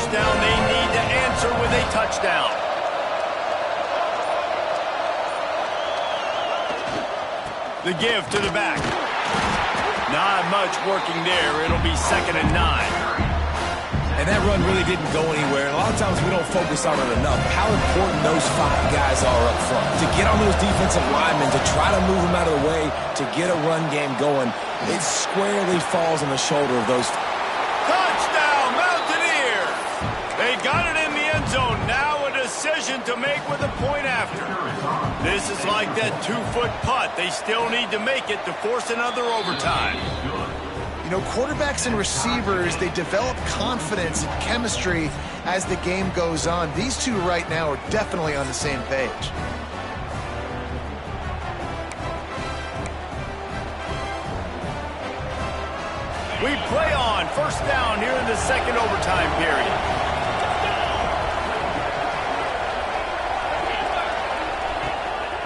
Speaker 1: Down, they need to answer with a touchdown. The give to the back. Not much working there. It'll be 2nd and 9.
Speaker 2: And that run really didn't go anywhere. And a lot of times we don't focus on it enough. How important those 5 guys are up front. To get on those defensive linemen, to try to move them out of the way, to get a run game going, it squarely falls on the shoulder of those.
Speaker 1: Touchdown, Mountaineers! They got it in the end zone. Now a decision to make with a point after. This is like that 2-foot putt. They still need to make it to force another overtime.
Speaker 3: You know, quarterbacks and receivers, they develop confidence and chemistry as the game goes on. These two right now are definitely on the same page.
Speaker 1: We play on 1st down here in the 2nd overtime period.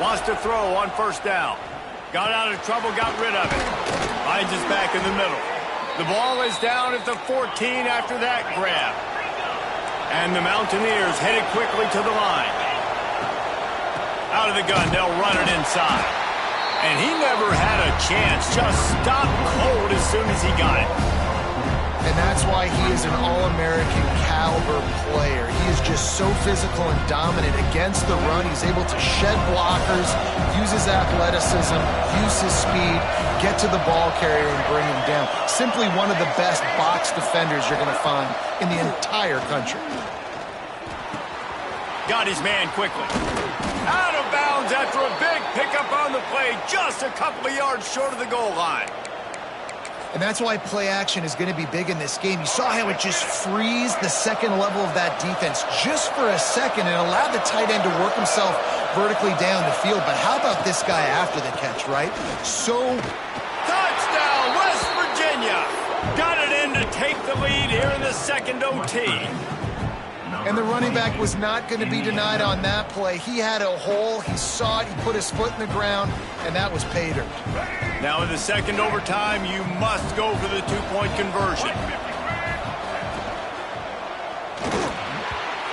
Speaker 1: Wants to throw on 1st down. Got out of trouble, got rid of it. Finds his back in the middle. The ball is down at the 14 after that grab. And the Mountaineers headed quickly to the line. Out of the gun, they'll run it inside. And he never had a chance, just stopped cold as soon as he got it.
Speaker 3: And that's why he is an All-American caliber player. He is just so physical and dominant against the run. He's able to shed blockers, use his athleticism, use his speed, get to the ball carrier and bring him down. Simply one of the best box defenders you're going to find in the entire country.
Speaker 1: Got his man quickly. Out of bounds after a big pickup on the play, just a couple of yards short of the goal line.
Speaker 3: And that's why play action is going to be big in this game. You saw how it just frees the second level of that defense just for a second and allowed the tight end to work himself vertically down the field. But how about this guy after the catch, right?
Speaker 1: Touchdown, West Virginia! Got it in to take the lead here in the 2nd OT.
Speaker 3: And the running back was not going to be denied on that play. He had a hole, he saw it, he put his foot in the ground, and that was pay dirt.
Speaker 1: Now in the 2nd overtime, you must go for the 2-point conversion.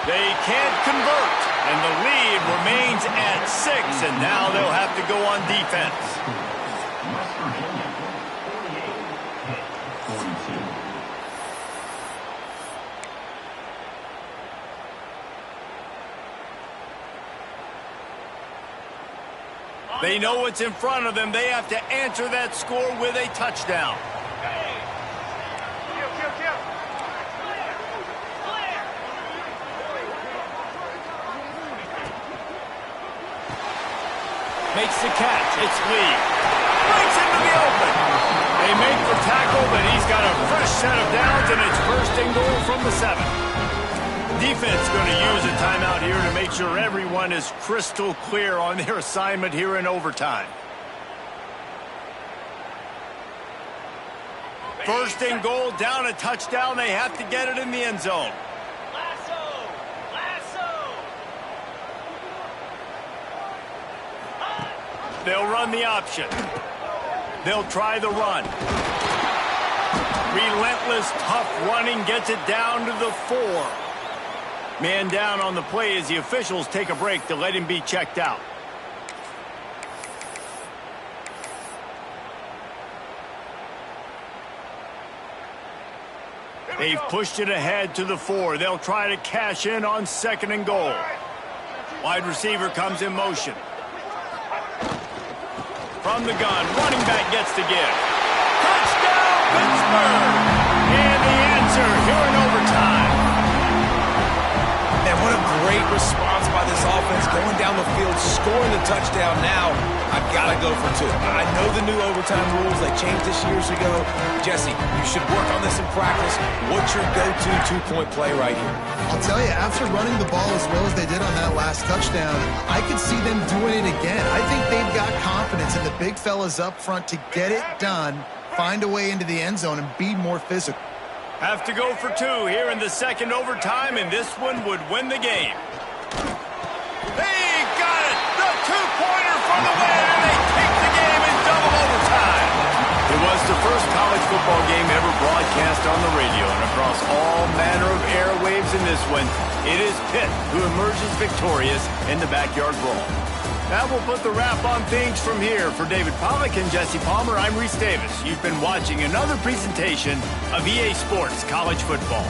Speaker 1: They can't convert, and the lead remains at 6, and now they'll have to go on defense.
Speaker 4: West Virginia, 48, Pitt, 42.
Speaker 1: They know what's in front of them. They have to answer that score with a touchdown. Makes the catch. It's Lee. Breaks into the open. They make the tackle, but he's got a fresh set of downs, and it's 1st and goal from the 7. Defense going to use a timeout here to make sure everyone is crystal clear on their assignment here in overtime. 1st and goal, down a touchdown. They have to get it in the end zone. They'll run the option. They'll try the run. Relentless, tough running gets it down to the 4. Man down on the play as the officials take a break to let him be checked out. They've pushed it ahead to the 4. They'll try to cash in on 2nd and goal. Wide receiver comes in motion. From the gun, running back gets to give. Touchdown, Pittsburgh! And the answer here in overtime.
Speaker 2: And what a great response by this offense, going down the field, scoring the touchdown. Now, I've got to go for 2. I know the new overtime rules. They changed this years ago. Jesse, you should work on this in practice. What's your go-to 2-point play right here?
Speaker 3: I'll tell you, after running the ball as well as they did on that last touchdown, I could see them doing it again. I think they've got confidence in the big fellas up front to get it done, find a way into the end zone, and be more physical.
Speaker 1: Have to go for 2 here in the 2nd overtime, and this one would win the game. They got it! The 2-pointer for the win, and they take the game in double overtime. It was the first college football game ever broadcast on the radio and across all manner of airwaves in this one. It is Pitt who emerges victorious in the backyard brawl. That will put the wrap on things from here. For David Pollack and Jesse Palmer, I'm Reese Davis. You've been watching another presentation of EA Sports College Football.